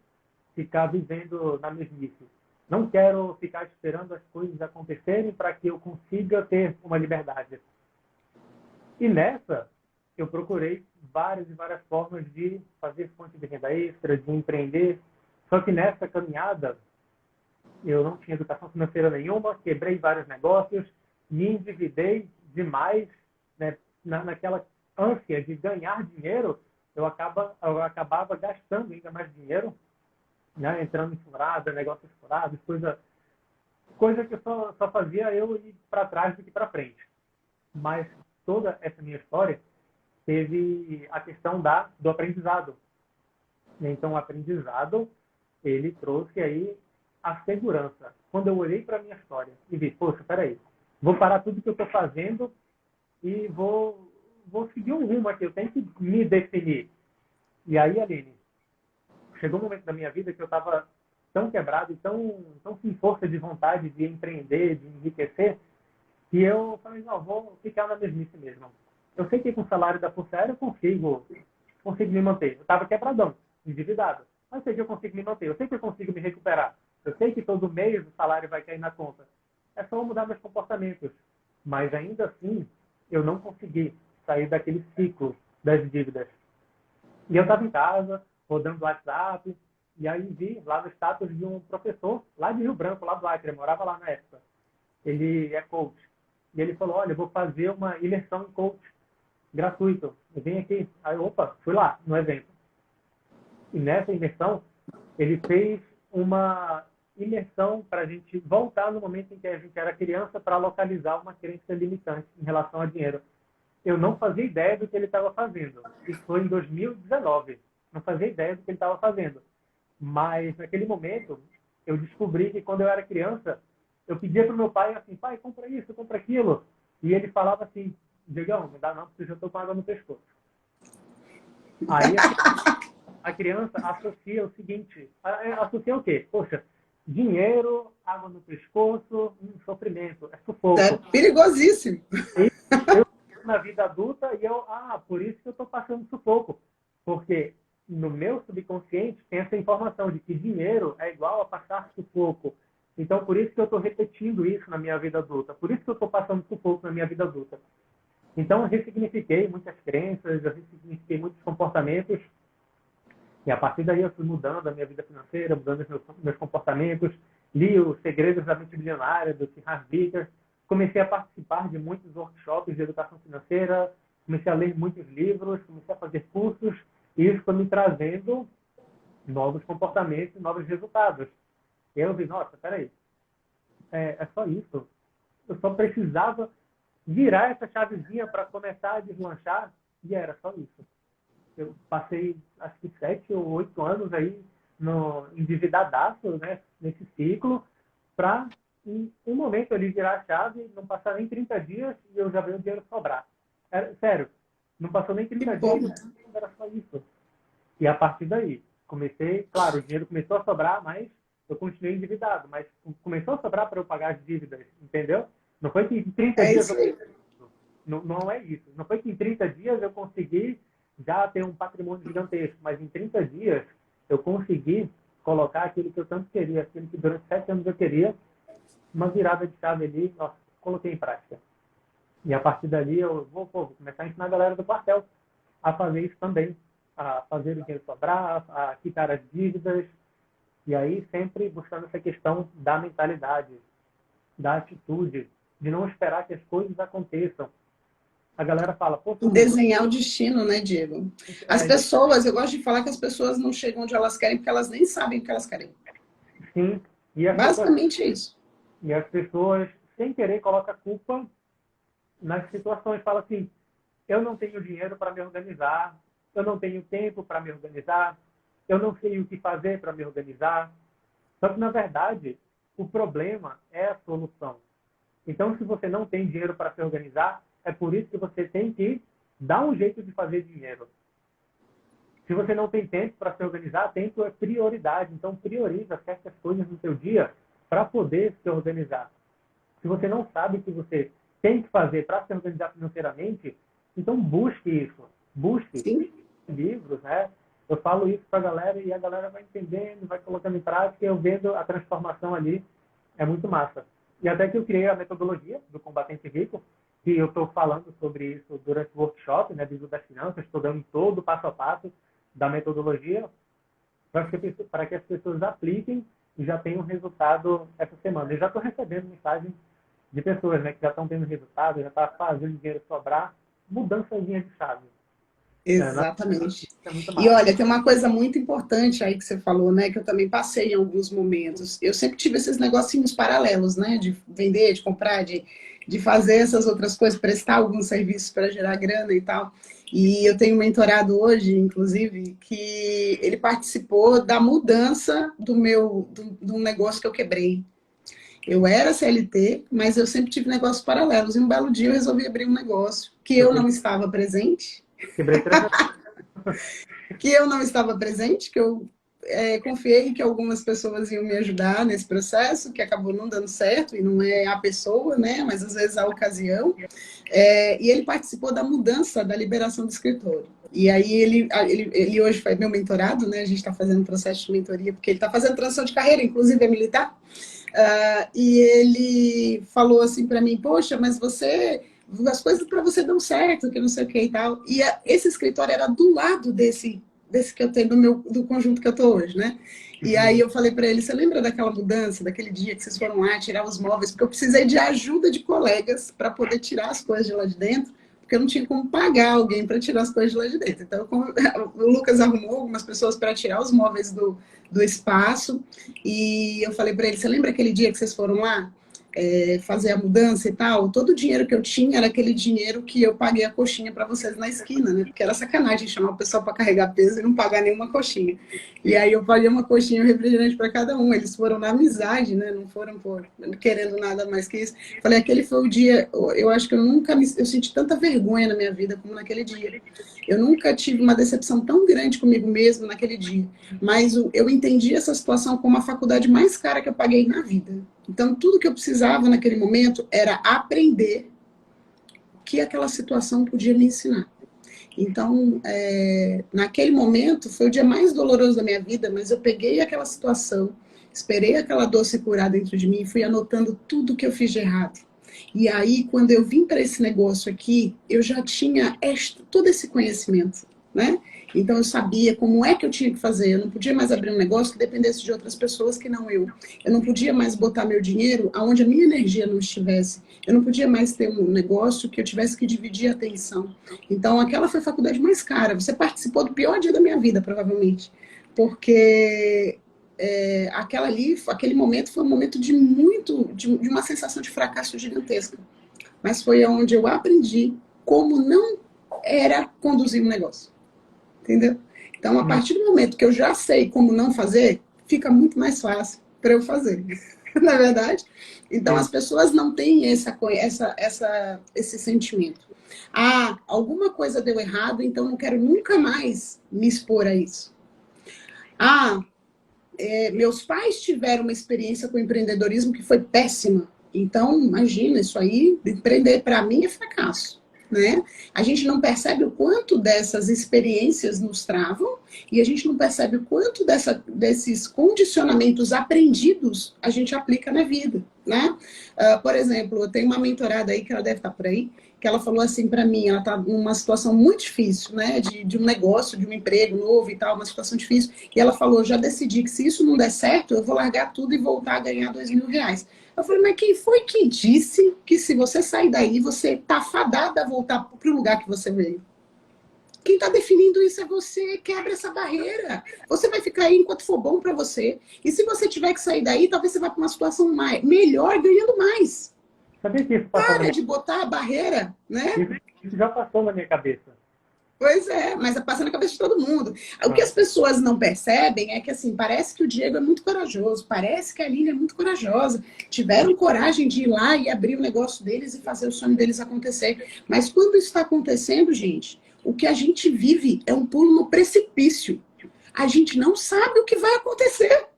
ficar vivendo na mesmice. Não quero ficar esperando as coisas acontecerem para que eu consiga ter uma liberdade. E nessa, eu procurei várias e várias formas de fazer fonte de renda extra, de empreender. Só que nessa caminhada, eu não tinha educação financeira nenhuma, quebrei vários negócios, me endividei demais, né? Naquela ânsia de ganhar dinheiro, eu acabava gastando ainda mais dinheiro, né? Entrando em furada, negócios furados, coisa que só fazia eu ir para trás do que para frente. Mas toda essa minha história teve a questão do aprendizado. Então, o aprendizado ele trouxe aí a segurança. Quando eu olhei para a minha história e vi, poxa, peraí, vou parar tudo que eu estou fazendo e vou seguir um rumo aqui, eu tenho que me definir. E aí, Aline, chegou um momento da minha vida que eu estava tão quebrado e tão sem força de vontade de empreender, de enriquecer, que eu falei, não, vou ficar na mesmice mesmo. Eu sei que com o salário da Pulsera eu consigo me manter. Eu estava quebradão, endividado. Mas eu sei que eu consigo me manter, eu sei que eu consigo me recuperar. Eu sei que todo mês o salário vai cair na conta. É só mudar meus comportamentos. Mas ainda assim, eu não consegui sair daquele ciclo das dívidas. E eu estava em casa, rodando o WhatsApp, e aí vi lá no status de um professor lá de Rio Branco, lá do Acre, eu morava lá na época. Ele é coach. E ele falou, olha, eu vou fazer uma imersão em coach gratuito. Eu venho aqui. Aí, opa, fui lá no evento. E nessa imersão, ele fez uma imersão para a gente voltar no momento em que a gente era criança para localizar uma crença limitante em relação a dinheiro. Eu não fazia ideia do que ele estava fazendo. Isso foi em 2019. Não fazia ideia do que ele estava fazendo. Mas, naquele momento, eu descobri que quando eu era criança, eu pedia para o meu pai assim, pai, compra isso, compra aquilo. E ele falava assim, Diegão, não dá não, porque eu já estou com água no pescoço. Aí a criança associa o seguinte, associa o quê? Poxa, dinheiro, água no pescoço, sofrimento, é sufoco. É perigosíssimo. Eu na vida adulta e por isso que eu estou passando sufoco. Porque no meu subconsciente tem essa informação de que dinheiro é igual a passar sufoco. Então, por isso que eu estou repetindo isso na minha vida adulta. Por isso que eu estou passando sufoco na minha vida adulta. Então, eu ressignifiquei muitas crenças, eu ressignifiquei muitos comportamentos. E a partir daí eu fui mudando a minha vida financeira, mudando os meus comportamentos. Li os Segredos da Mente Bilionária, do T. Harv Eker. Comecei a participar de muitos workshops de educação financeira. Comecei a ler muitos livros, comecei a fazer cursos. E isso foi me trazendo novos comportamentos, novos resultados. E eu vi, nossa, peraí, é só isso. Eu só precisava virar essa chavezinha para começar a deslanchar e era só isso. Eu passei, acho que 7 ou 8 anos aí endividadaço, né, nesse ciclo, para em um momento ali virar a chave, não passar nem 30 dias e eu já vi o dinheiro sobrar. Sério, não passou nem 30 dias, era só isso. E a partir daí, comecei, claro, o dinheiro começou a sobrar, mas eu continuei endividado, mas começou a sobrar para eu pagar as dívidas, entendeu? Não foi que em 30 dias... Não é isso. Não foi que em 30 dias eu consegui já ter um patrimônio gigantesco, mas em 30 dias eu consegui colocar aquilo que eu tanto queria, aquilo que durante 7 anos eu queria, uma virada de chave ali, nossa, coloquei em prática. E a partir dali eu vou começar a ensinar a galera do quartel a fazer isso também, a fazer o dinheiro sobrar, a quitar as dívidas, e aí sempre buscando essa questão da mentalidade, da atitude, de não esperar que as coisas aconteçam. A galera fala... Pô, desenhar o destino, né, Diego? As pessoas, eu gosto de falar que as pessoas não chegam onde elas querem porque elas nem sabem o que elas querem. Sim. Basicamente é isso. E as pessoas, sem querer, colocam a culpa nas situações. Fala assim, eu não tenho dinheiro para me organizar, eu não tenho tempo para me organizar, eu não sei o que fazer para me organizar. Só que, na verdade, o problema é a solução. Então, se você não tem dinheiro para se organizar, é por isso que você tem que dar um jeito de fazer dinheiro. Se você não tem tempo para se organizar, tempo é prioridade. Então, prioriza certas coisas no seu dia para poder se organizar. Se você não sabe o que você tem que fazer para se organizar financeiramente, então busque isso. Busque. Sim. Livros, né? Eu falo isso para a galera e a galera vai entendendo, vai colocando em prática e eu vendo a transformação ali. É muito massa. E até que eu criei a metodologia do Combatente Rico, que eu estou falando sobre isso durante o workshop, né, Bizu das Finanças, estou dando todo o passo a passo da metodologia para que as pessoas apliquem e já tenham resultado essa semana. Eu já estou recebendo mensagens de pessoas, né, que já estão tendo resultado, já estão fazendo dinheiro sobrar, mudançazinha de chave. Exatamente. É muito E olha, tem uma coisa muito importante aí que você falou, né? Que eu também passei em alguns momentos. Eu sempre tive esses negocinhos paralelos, né? De vender, de comprar, de fazer essas outras coisas, prestar alguns serviços para gerar grana e tal. E eu tenho um mentorado hoje, inclusive, que ele participou da mudança do negócio que eu quebrei. Eu era CLT, mas eu sempre tive negócios paralelos. E um belo dia eu resolvi abrir um negócio que eu não estava presente. Quebrei 3 Que eu não estava presente, que eu confiei que algumas pessoas iam me ajudar nesse processo, que acabou não dando certo, e não é a pessoa, né? Mas às vezes a ocasião. E ele participou da mudança, da liberação do escritório. E aí ele hoje foi meu mentorado, né? A gente está fazendo um processo de mentoria, porque ele está fazendo transição de carreira, inclusive é militar. E ele falou assim para mim, poxa, mas as coisas para você dão certo, que não sei o que e tal. E esse escritório era do lado desse que eu tenho do conjunto que eu tô hoje, né? E aí eu falei para ele, você lembra daquela mudança, daquele dia que vocês foram lá tirar os móveis? Porque eu precisei de ajuda de colegas para poder tirar as coisas de lá de dentro, porque eu não tinha como pagar alguém para tirar as coisas de lá de dentro. Então, o Lucas arrumou algumas pessoas para tirar os móveis do espaço, e eu falei para ele, você lembra aquele dia que vocês foram lá fazer a mudança e tal? Todo o dinheiro que eu tinha era aquele dinheiro que eu paguei a coxinha para vocês na esquina, né? Porque era sacanagem chamar o pessoal para carregar peso e não pagar nenhuma coxinha. E aí eu paguei uma coxinha e um refrigerante para cada um. Eles foram na amizade, né? Não foram querendo nada mais que isso. Falei, aquele foi o dia, eu acho que eu senti tanta vergonha na minha vida como naquele dia. Eu nunca tive uma decepção tão grande comigo mesmo naquele dia. Mas eu entendi essa situação como a faculdade mais cara que eu paguei na vida. Então, tudo que eu precisava naquele momento era aprender o que aquela situação podia me ensinar. Então, naquele momento, foi o dia mais doloroso da minha vida, mas eu peguei aquela situação, esperei aquela dor se curar dentro de mim e fui anotando tudo que eu fiz de errado. E aí, quando eu vim para esse negócio aqui, eu já tinha todo esse conhecimento, né? Então, eu sabia como é que eu tinha que fazer. Eu não podia mais abrir um negócio que dependesse de outras pessoas que não eu. Eu não podia mais botar meu dinheiro aonde a minha energia não estivesse. Eu não podia mais ter um negócio que eu tivesse que dividir a atenção. Então, aquela foi a faculdade mais cara. Você participou do pior dia da minha vida, provavelmente. Porque aquele momento foi um momento de uma sensação de fracasso gigantesca. Mas foi onde eu aprendi como não era conduzir um negócio. Entendeu? Então, a partir do momento que eu já sei como não fazer, fica muito mais fácil para eu fazer. Na é verdade? Então, as pessoas não têm esse sentimento. Alguma coisa deu errado, então não quero nunca mais me expor a isso. Meus pais tiveram uma experiência com empreendedorismo que foi péssima. Então, imagina, isso aí, empreender para mim é fracasso. Né? A gente não percebe o quanto dessas experiências nos travam e a gente não percebe o quanto desses condicionamentos aprendidos a gente aplica na vida, né? Por exemplo, eu tenho uma mentorada aí, que ela deve estar por aí, que ela falou assim para mim, ela está numa situação muito difícil, né? De um negócio, de um emprego novo e tal, uma situação difícil, e ela falou, já decidi que se isso não der certo, eu vou largar tudo e voltar a ganhar R$2.000. Eu falei, mas quem foi que disse que se você sair daí, você está fadada a voltar para o lugar que você veio? Quem está definindo isso é você. Quebra essa barreira. Você vai ficar aí enquanto for bom para você. E se você tiver que sair daí, talvez você vá para uma situação melhor, ganhando mais. Sabia que isso passou Para de botar a barreira, né? Isso já passou na minha cabeça. Pois é, mas passa na cabeça de todo mundo. O que as pessoas não percebem é que, assim, parece que o Diego é muito corajoso, parece que a Aline é muito corajosa. Tiveram coragem de ir lá e abrir o negócio deles e fazer o sonho deles acontecer. Mas quando isso está acontecendo, gente, o que a gente vive é um pulo no precipício. A gente não sabe o que vai acontecer.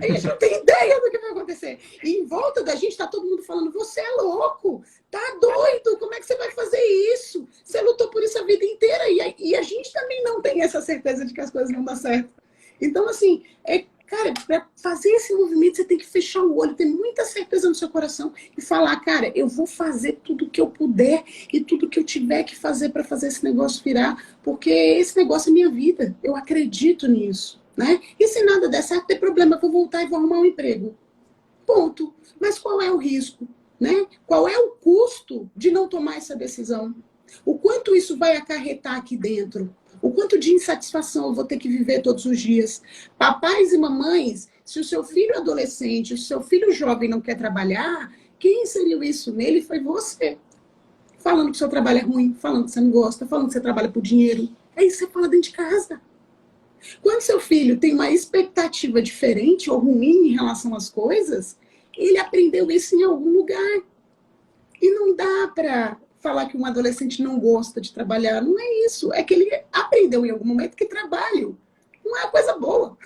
A gente não tem ideia do que vai acontecer. E em volta da gente está todo mundo falando, você é louco, tá doido, como é que você vai fazer isso? Você lutou por isso a vida inteira. E a gente também não tem essa certeza de que as coisas vão dar certo. Então, assim, cara, para fazer esse movimento, você tem que fechar o olho, ter muita certeza no seu coração e falar, cara, eu vou fazer tudo o que eu puder e tudo que eu tiver que fazer para fazer esse negócio virar, porque esse negócio é minha vida. Eu acredito nisso. Né? E se nada der certo, tem problema, eu vou voltar e vou arrumar um emprego. Ponto. Mas qual é o risco? Né? Qual é o custo de não tomar essa decisão? O quanto isso vai acarretar aqui dentro? O quanto de insatisfação eu vou ter que viver todos os dias? Papais e mamães, se o seu filho adolescente, se o seu filho jovem não quer trabalhar, Quem inseriu isso nele foi você. Falando que o seu trabalho é ruim, falando que você não gosta, falando que você trabalha por dinheiro. É isso que você fala dentro de casa. Quando seu filho tem uma expectativa diferente ou ruim em relação às coisas, ele aprendeu isso em algum lugar. E não dá para falar que um adolescente não gosta de trabalhar. Não é isso. É que ele aprendeu em algum momento que trabalho não é uma coisa boa.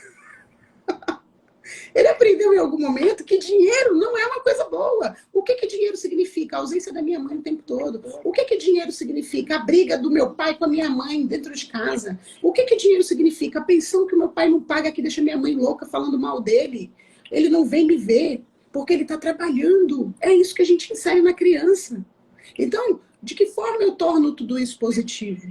Ele aprendeu em algum momento que dinheiro não é uma coisa boa. O que que dinheiro significa? A ausência da minha mãe o tempo todo. O que que dinheiro significa? A briga do meu pai com a minha mãe dentro de casa. O que que dinheiro significa? A pensão que o meu pai não paga que deixa minha mãe louca falando mal dele. Ele não vem me ver porque ele está trabalhando. É isso que a gente insere na criança. Então, de que forma eu torno tudo isso positivo?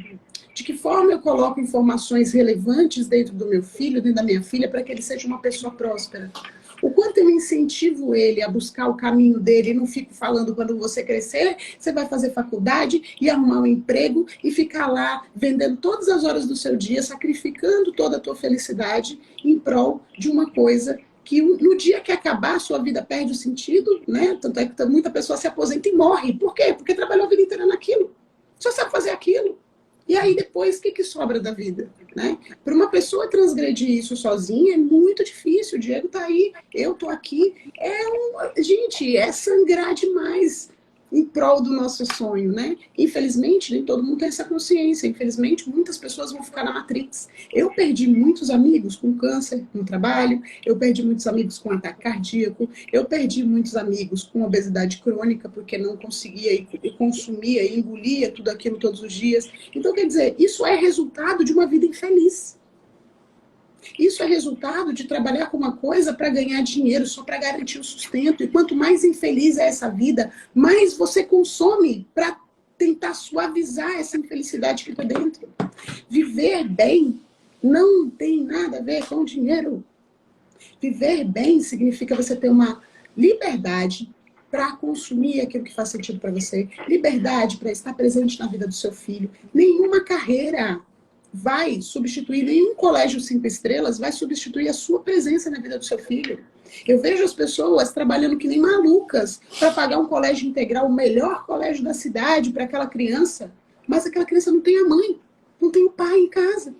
De que forma eu coloco informações relevantes dentro do meu filho, dentro da minha filha, para que ele seja uma pessoa próspera? O quanto eu incentivo ele a buscar o caminho dele e não fico falando quando você crescer, você vai fazer faculdade e arrumar um emprego e ficar lá vendendo todas as horas do seu dia, sacrificando toda a tua felicidade em prol de uma coisa que no dia que acabar a sua vida perde o sentido, né? Tanto é que muita pessoa se aposenta e morre. Por quê? Porque trabalhou a vida inteira naquilo. Só sabe fazer aquilo. E aí depois, o que sobra da vida? Né? Para uma pessoa transgredir isso sozinha é muito difícil. O Diego está aí, eu estou aqui. Gente, é sangrar demais em prol do nosso sonho, né? Infelizmente, nem todo mundo tem essa consciência. Infelizmente, muitas pessoas vão ficar na Matrix. Eu perdi muitos amigos com câncer no trabalho, eu perdi muitos amigos com ataque cardíaco, eu perdi muitos amigos com obesidade crônica, porque não conseguia e consumia e engolia tudo aquilo todos os dias. Então, quer dizer, isso é resultado de uma vida infeliz. Isso é resultado de trabalhar com uma coisa para ganhar dinheiro, só para garantir o sustento. E quanto mais infeliz é essa vida, mais você consome para tentar suavizar essa infelicidade que está dentro. Viver bem não tem nada a ver com dinheiro. Viver bem significa você ter uma liberdade para consumir aquilo que faz sentido para você, liberdade para estar presente na vida do seu filho. Nenhuma carreira vai substituir, nenhum colégio 5 estrelas vai substituir a sua presença na vida do seu filho. Eu vejo as pessoas trabalhando que nem malucas para pagar um colégio integral, o melhor colégio da cidade para aquela criança, mas aquela criança não tem a mãe, não tem o pai em casa.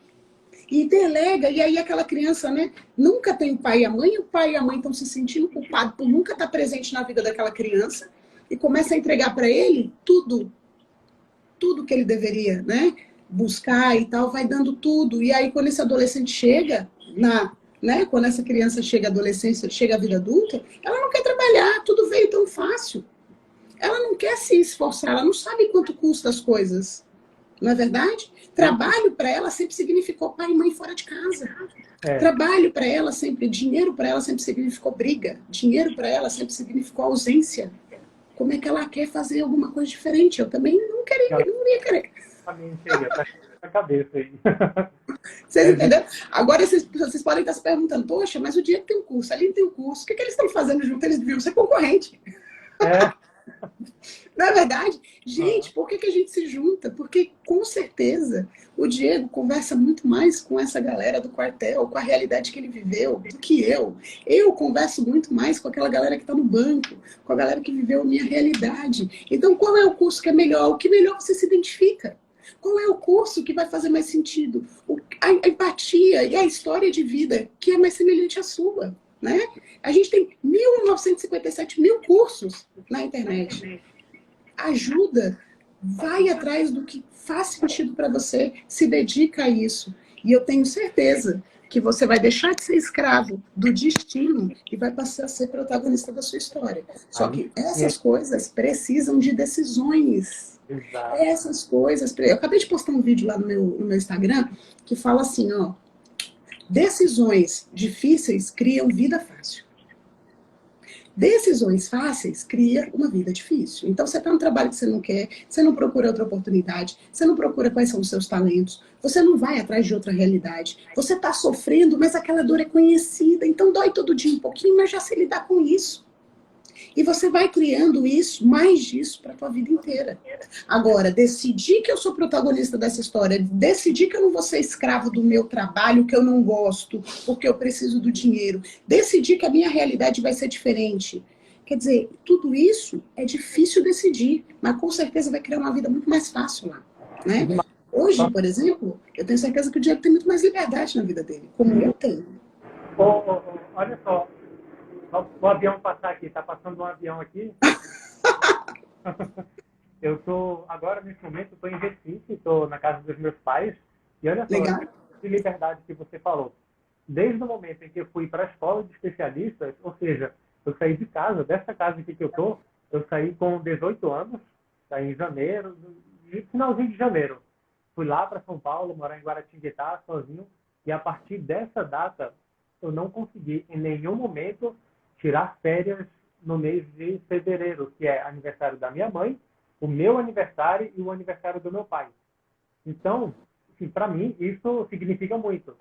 E delega, e aí aquela criança, né, nunca tem o pai e a mãe estão se sentindo culpados por nunca estar presente na vida daquela criança, e começa a entregar para ele tudo que ele deveria, né, buscar e tal, vai dando tudo. E aí, quando esse adolescente chega, né, quando essa criança chega à adolescência, chega à vida adulta, ela não quer trabalhar, tudo veio tão fácil. Ela não quer se esforçar, ela não sabe quanto custa as coisas. Não é verdade? Trabalho para ela sempre significou pai e mãe fora de casa. Trabalho para ela sempre, dinheiro para ela sempre significou briga. Dinheiro para ela sempre significou ausência. Como é que ela quer fazer alguma coisa diferente? Eu também não ia querer. Tá na cabeça aí. Vocês entenderam? Agora vocês podem estar se perguntando, poxa, mas o Diego tem um curso, ali tem um curso, o que eles estão fazendo junto? Eles deviam ser concorrente. Não é verdade? Gente, por que a gente se junta? Porque, com certeza, o Diego conversa muito mais com essa galera do quartel, com a realidade que ele viveu, do que eu. Eu converso muito mais com aquela galera que está no banco, com a galera que viveu a minha realidade. Então, qual é o curso que é melhor? O que melhor você se identifica? Qual é o curso que vai fazer mais sentido? A empatia e a história de vida que é mais semelhante à sua, né? A gente tem 1.957 mil cursos na internet. Ajuda, vai atrás do que faz sentido para você, se dedica a isso. E eu tenho certeza que você vai deixar de ser escravo do destino e vai passar a ser protagonista da sua história. Só que essas coisas precisam de decisões. Exato. Essas coisas... Eu acabei de postar um vídeo lá no meu Instagram que fala assim, ó, decisões difíceis criam vida fácil. Decisões fáceis criam uma vida difícil. Então, você está no trabalho que você não quer, você não procura outra oportunidade, você não procura quais são os seus talentos, você não vai atrás de outra realidade. Você está sofrendo, mas aquela dor é conhecida. Então, dói todo dia um pouquinho, mas já sei lidar com isso. E você vai criando isso, mais disso, para a tua vida inteira. Agora, decidir que eu sou protagonista dessa história, decidir que eu não vou ser escravo do meu trabalho, que eu não gosto, porque eu preciso do dinheiro, decidir que a minha realidade vai ser diferente. Quer dizer, tudo isso é difícil decidir, mas com certeza vai criar uma vida muito mais fácil lá, né? Hoje, por exemplo, eu tenho certeza que o Diego tem muito mais liberdade na vida dele, como eu tenho. Olha só, o avião passar aqui, tá passando um avião aqui. Eu tô, agora, nesse momento, estou em Recife, estou na casa dos meus pais. E olha só, Legal. de liberdade que você falou. Desde o momento em que eu fui para a escola de especialistas, ou seja, eu saí de casa, dessa casa aqui que eu saí com 18 anos, saí em janeiro, finalzinho de janeiro. Fui lá para São Paulo, morar em Guaratinguetá, sozinho. E a partir dessa data, eu não consegui, em nenhum momento, tirar férias no mês de fevereiro, que é aniversário da minha mãe, o meu aniversário e o aniversário do meu pai. Então, assim, para mim, isso significa muito.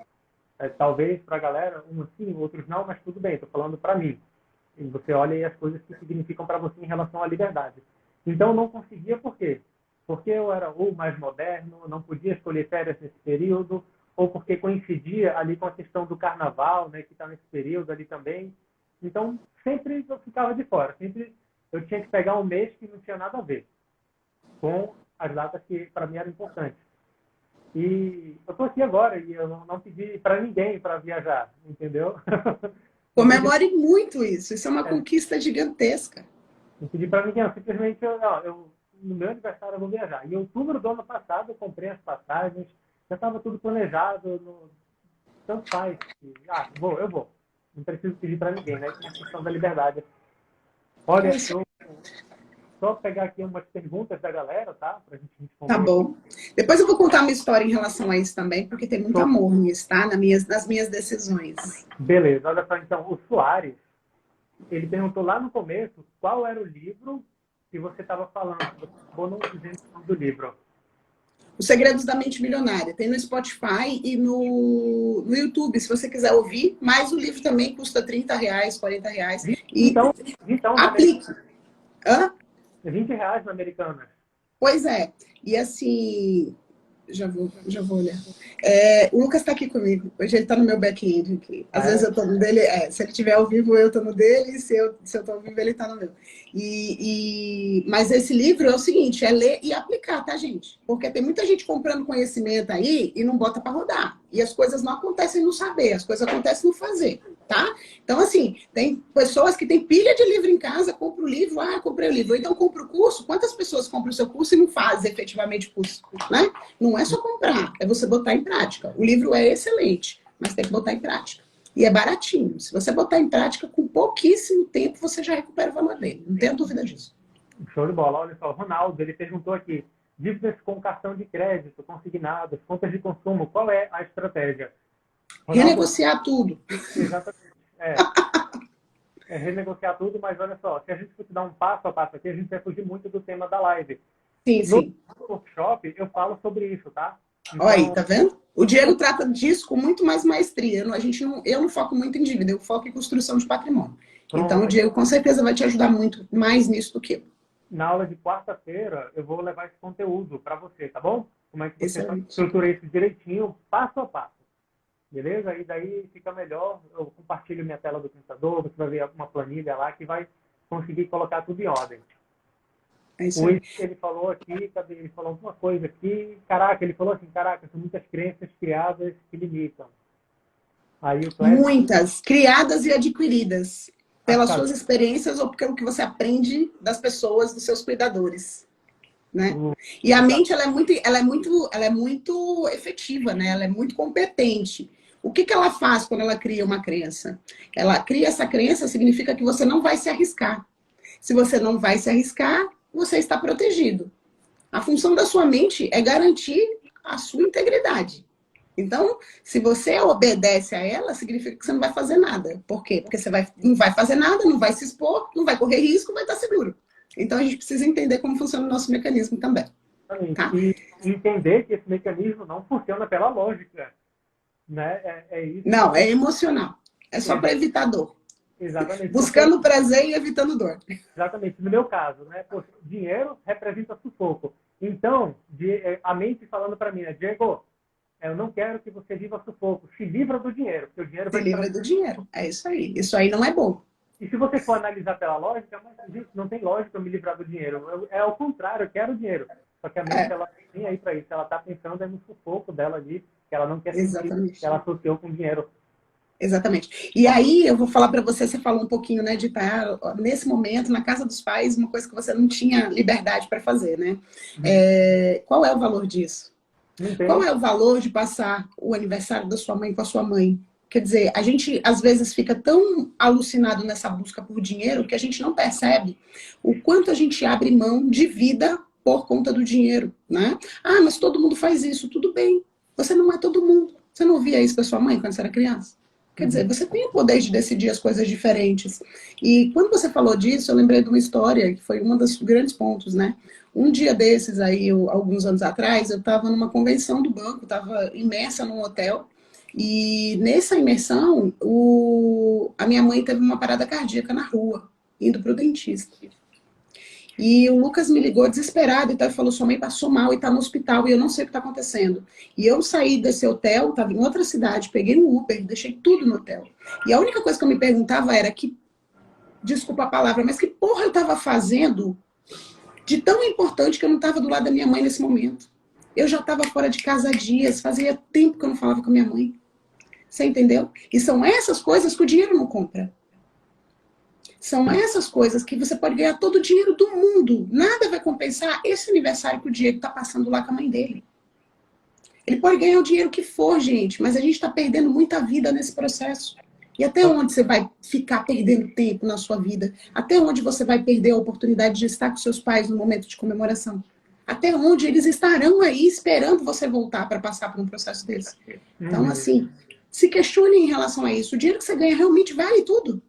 Talvez para a galera, uns sim, outros não, mas tudo bem, estou falando para mim. E você olha aí as coisas que significam para você em relação à liberdade. Então, eu não conseguia por quê? Porque eu era ou mais moderno, não podia escolher férias nesse período, ou porque coincidia ali com a questão do carnaval, né, que está nesse período ali também. Então, sempre eu ficava de fora. Sempre eu tinha que pegar um mês que não tinha nada a ver com as datas que para mim eram importantes. E eu estou aqui agora e eu não pedi para ninguém para viajar, entendeu? Comemore muito isso. Isso é uma conquista gigantesca. Não pedi para ninguém, simplesmente no meu aniversário eu vou viajar. Em outubro do ano passado eu comprei as passagens, já estava tudo planejado, tanto faz. Eu vou. Não preciso pedir para ninguém, né? É a questão da liberdade. Olha, só pegar aqui umas perguntas da galera, tá? Pra gente responder. Tá bom. Depois eu vou contar uma história em relação a isso também, porque tem muito amor nisso, tá? Nas minhas decisões. Beleza. Olha só, então, o Soares, ele perguntou lá no começo qual era o livro que você estava falando. Você acabou não dizendo o nome do livro. Os Segredos da Mente Milionária. Tem no Spotify e no YouTube, se você quiser ouvir. Mas o livro também custa R$30, R$40. Então aplique. Hã? R$20 na Americanas. Pois é. E assim, já vou olhar. O Lucas está aqui comigo. Hoje ele está no meu back-end aqui. Às vezes eu estou no dele. Se ele estiver ao vivo, eu estou no dele. Se eu estou ao vivo, ele está no meu. Mas esse livro é o seguinte, é ler e aplicar, tá, gente? Porque tem muita gente comprando conhecimento aí e não bota para rodar. E as coisas não acontecem no saber, as coisas acontecem no fazer, tá? Então, assim, tem pessoas que têm pilha de livro em casa, compra o livro, comprei o livro. Ou então compra o curso. Quantas pessoas compram o seu curso e não fazem efetivamente o curso, né? Não é só comprar, é você botar em prática. O livro é excelente, mas tem que botar em prática. E é baratinho. Se você botar em prática, com pouquíssimo tempo, você já recupera o valor dele. Não tenho dúvida disso. Show de bola. Olha só, o Ronaldo, ele perguntou aqui, dívidas com cartão de crédito, consignadas, contas de consumo, qual é a estratégia? Ronaldo, renegociar tudo. Exatamente. Renegociar tudo, mas olha só, se a gente for dar um passo a passo aqui, a gente vai fugir muito do tema da live. Sim. No workshop, eu falo sobre isso, tá? Então, olha aí, tá vendo? O Diego trata disso com muito mais maestria. Eu não foco muito em dívida, eu foco em construção de patrimônio. Pronto. Então, o Diego com certeza vai te ajudar muito mais nisso do que eu. Na aula de quarta-feira, eu vou levar esse conteúdo para você, tá bom? Como é que você estrutura isso direitinho, passo a passo. Beleza? E daí fica melhor. Eu compartilho minha tela do computador, você vai ver uma planilha lá que vai conseguir colocar tudo em ordem. Ele falou aqui, cadê? Ele falou alguma coisa aqui. Ele falou assim, são muitas crenças criadas que limitam. Aí muitas, criadas e adquiridas pelas suas experiências ou pelo que você aprende das pessoas, dos seus cuidadores, né? E a mente, ela é muito efetiva, né? Ela é muito competente. O que ela faz quando ela cria uma crença? Ela cria essa crença, significa que você não vai se arriscar. Se você não vai se arriscar, você está protegido. A função da sua mente é garantir a sua integridade. Então, se você obedece a ela, significa que você não vai fazer nada. Por quê? Porque você não vai fazer nada, não vai se expor, não vai correr risco, vai estar seguro. Então, a gente precisa entender como funciona o nosso mecanismo também. Tá? E entender que esse mecanismo não funciona pela lógica. Né? Isso. Não, é emocional. É só para evitar dor. Exatamente. Buscando prazer e evitando dor. Exatamente. No meu caso, né? Poxa, dinheiro representa sufoco. Então, a mente falando para mim, né? Diego, eu não quero que você viva sufoco. Se livra do dinheiro. Porque o dinheiro Se livra do dinheiro. É isso aí. Isso aí não é bom. E se você for analisar pela lógica, mas, gente, não tem lógica eu me livrar do dinheiro. É ao contrário, eu quero o dinheiro. Só que a mente, ela nem aí para isso. Ela está pensando no sufoco dela ali, que ela não quer sentir, que ela associou com dinheiro. Exatamente. E aí eu vou falar para você, você falou um pouquinho, né, de estar nesse momento na casa dos pais, uma coisa que você não tinha liberdade para fazer, né? Qual é o valor disso? Qual é o valor de passar o aniversário da sua mãe com a sua mãe? Quer dizer, a gente às vezes fica tão alucinado nessa busca por dinheiro que a gente não percebe o quanto a gente abre mão de vida por conta do dinheiro, né? Ah, mas todo mundo faz isso, tudo bem. Você não é todo mundo. Você não ouvia isso da sua mãe quando você era criança? Quer dizer, você tem o poder de decidir as coisas diferentes. E quando você falou disso, eu lembrei de uma história que foi um dos grandes pontos, né? Um dia desses aí, alguns anos atrás, eu estava numa convenção do banco, estava imersa num hotel, e nessa imersão, a minha mãe teve uma parada cardíaca na rua, indo para o dentista. E o Lucas me ligou desesperado e falou: sua mãe passou mal e está no hospital e eu não sei o que está acontecendo. E eu saí desse hotel, estava em outra cidade, peguei um Uber, deixei tudo no hotel. E a única coisa que eu me perguntava era desculpa a palavra, mas que porra eu estava fazendo de tão importante que eu não estava do lado da minha mãe nesse momento. Eu já estava fora de casa há dias, fazia tempo que eu não falava com a minha mãe. Você entendeu? E são essas coisas que o dinheiro não compra. São essas coisas que você pode ganhar todo o dinheiro do mundo. Nada vai compensar esse aniversário que o Diego está passando lá com a mãe dele. Ele pode ganhar o dinheiro que for, gente, mas a gente está perdendo muita vida nesse processo. E até onde você vai ficar perdendo tempo na sua vida? Até onde você vai perder a oportunidade de estar com seus pais no momento de comemoração? Até onde eles estarão aí esperando você voltar para passar por um processo desse? Então, assim, se questione em relação a isso. O dinheiro que você ganha realmente vale tudo?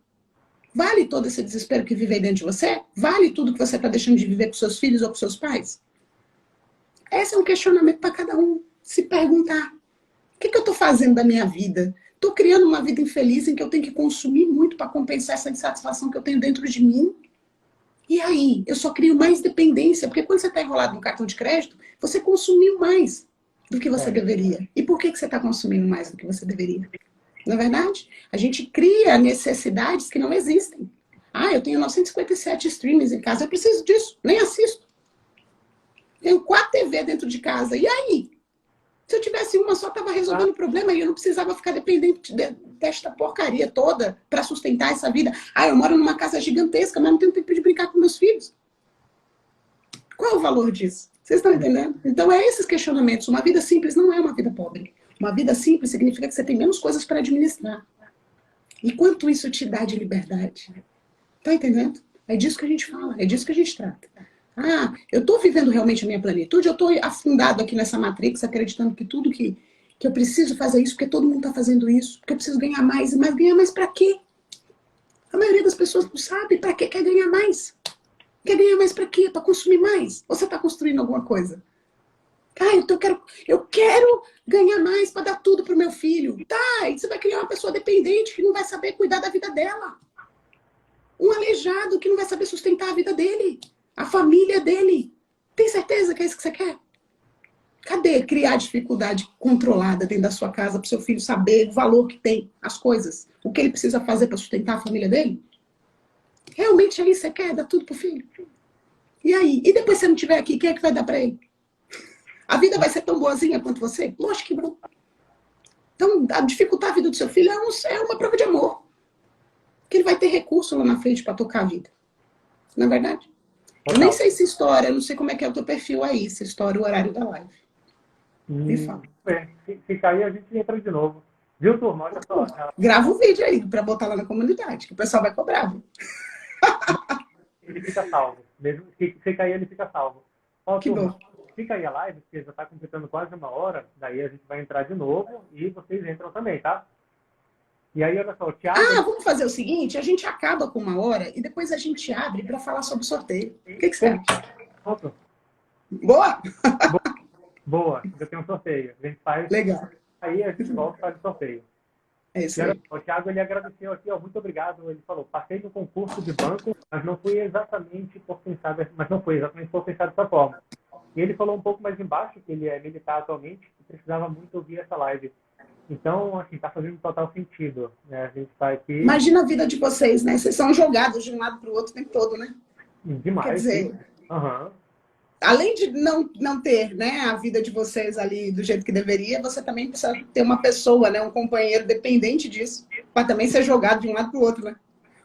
Vale todo esse desespero que vive aí dentro de você? Vale tudo que você está deixando de viver com seus filhos ou com seus pais? Esse é um questionamento para cada um se perguntar. O que eu estou fazendo da minha vida? Estou criando uma vida infeliz em que eu tenho que consumir muito para compensar essa insatisfação que eu tenho dentro de mim? E aí? Eu só crio mais dependência, porque quando você está enrolado no cartão de crédito, você consumiu mais do que você deveria. E por que você está consumindo mais do que você deveria? Não é verdade? A gente cria necessidades que não existem. Ah, eu tenho 957 streamings em casa, eu preciso disso, nem assisto. Tenho 4 TV dentro de casa, e aí? Se eu tivesse uma só, estava resolvendo o problema e eu não precisava ficar dependente desta porcaria toda para sustentar essa vida. Ah, eu moro numa casa gigantesca, mas não tenho tempo de brincar com meus filhos. Qual é o valor disso? Vocês estão entendendo? Então, é esses questionamentos. Uma vida simples não é uma vida pobre. Uma vida simples significa que você tem menos coisas para administrar. E quanto isso te dá de liberdade? Tá entendendo? É disso que a gente fala, é disso que a gente trata. Ah, eu estou vivendo realmente a minha plenitude, eu estou afundado aqui nessa matrix, acreditando que tudo que eu preciso fazer isso, porque todo mundo está fazendo isso, porque eu preciso ganhar mais, mas ganhar mais para quê? A maioria das pessoas não sabe para que quer ganhar mais. Quer ganhar mais para quê? Para consumir mais? Ou você está construindo alguma coisa? Ah, então eu quero ganhar mais para dar tudo para o meu filho. Tá, e você vai criar uma pessoa dependente que não vai saber cuidar da vida dela. Um aleijado que não vai saber sustentar a vida dele. A família dele. Tem certeza que é isso que você quer? Cadê criar dificuldade controlada dentro da sua casa para o seu filho saber o valor que tem as coisas? O que ele precisa fazer para sustentar a família dele? Realmente é isso que você quer? Dar tudo para o filho? E aí? E depois se você não estiver aqui, quem é que vai dar para ele? A vida vai ser tão boazinha quanto você? Lógico que não. Então, dificultar a vida do seu filho é uma prova de amor. Que ele vai ter recurso lá na frente para tocar a vida. Não é verdade? Eu nem sei se história, eu não sei como é que é o teu perfil aí, se história o horário da live. Me fala. Se cair, a gente entra de novo. Viu, turma? Olha só. Grava um vídeo aí para botar lá na comunidade, que o pessoal vai cobrar. Viu? Ele fica salvo. Mesmo se cair, ele fica salvo. Ó, que turma, bom. fica aí a live, porque já está completando quase 1 hora. Daí a gente vai entrar de novo e vocês entram também, tá? E aí, olha só, o Thiago... vamos fazer o seguinte, a gente acaba com 1 hora e depois a gente abre para falar sobre o sorteio. O que você acha? Pronto. Boa? Boa, eu tenho um sorteio. A gente faz... Legal. Aí a gente volta e faz o sorteio. É isso aí. O Thiago, ele agradeceu aqui, ó, muito obrigado. Ele falou, passei no concurso de banco, mas não foi exatamente por pensar dessa forma. E ele falou um pouco mais embaixo, que ele é militar atualmente, que precisava muito ouvir essa live. Então, assim, está fazendo total sentido, né? A gente está aqui Imagina a vida de vocês, né? Vocês são jogados de um lado para o outro o tempo todo, né? Quer demais, sim. dizer, Aham. além de não ter, né, a vida de vocês ali do jeito que deveria, você também precisa ter uma pessoa, né, um companheiro dependente disso, para também ser jogado de um lado para o outro, né?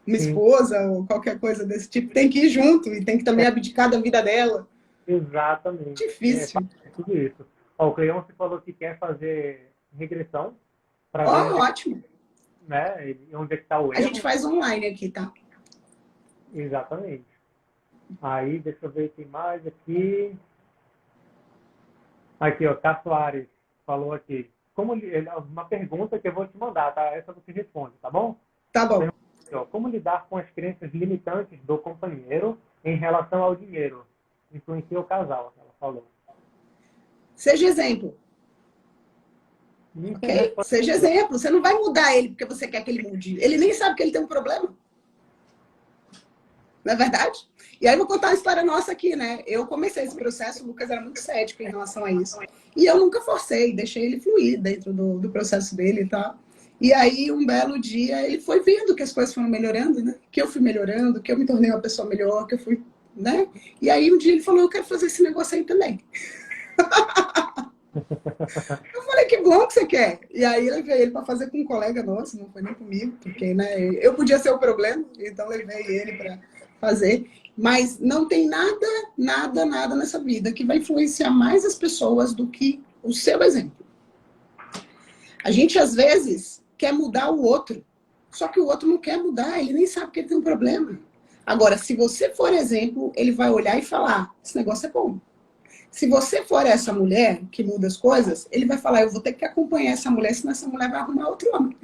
Uma Sim, esposa ou qualquer coisa desse tipo tem que ir junto e tem que também abdicar da vida dela. exatamente. Difícil. É tudo isso. Ó, o Cleonce falou que quer fazer regressão para ver Ó, onde, ótimo. né, onde é que está o A gente erro. faz online aqui, tá? Exatamente. Aí, deixa eu ver quem mais aqui. Aqui, ó, Cá Soares falou aqui. Uma pergunta que eu vou te mandar, tá? Essa você responde, tá bom? Tá bom. Aqui, ó, como lidar com as crenças limitantes do companheiro em relação ao dinheiro? Influencia o casal, ela falou. Seja exemplo, Isso é ok? Seja exemplo. Você não vai mudar ele porque você quer que ele mude. Ele nem sabe que ele tem um problema. Não é verdade? E aí eu vou contar uma história nossa aqui, né? Eu comecei esse processo, o Lucas era muito cético em relação a isso. E eu nunca forcei, deixei ele fluir dentro do processo dele e tal. E aí, um belo dia, ele foi vendo que as coisas foram melhorando, né? Que eu fui melhorando, que eu me tornei uma pessoa melhor, que eu fui, né? E aí, um dia ele falou, eu quero fazer esse negócio aí também. Eu falei, que bom que você quer. E aí, eu levei ele para fazer com um colega nosso, não foi nem comigo, porque, né? Eu podia ser o problema, então levei ele para fazer. Mas não tem nada, nada, nada nessa vida que vai influenciar mais as pessoas do que o seu exemplo. A gente, às vezes, quer mudar o outro, só que o outro não quer mudar, ele nem sabe que ele tem um problema. Agora, se você for exemplo, ele vai olhar e falar: esse negócio é bom. Se você for essa mulher que muda as coisas, ele vai falar: eu vou ter que acompanhar essa mulher, senão essa mulher vai arrumar outro homem.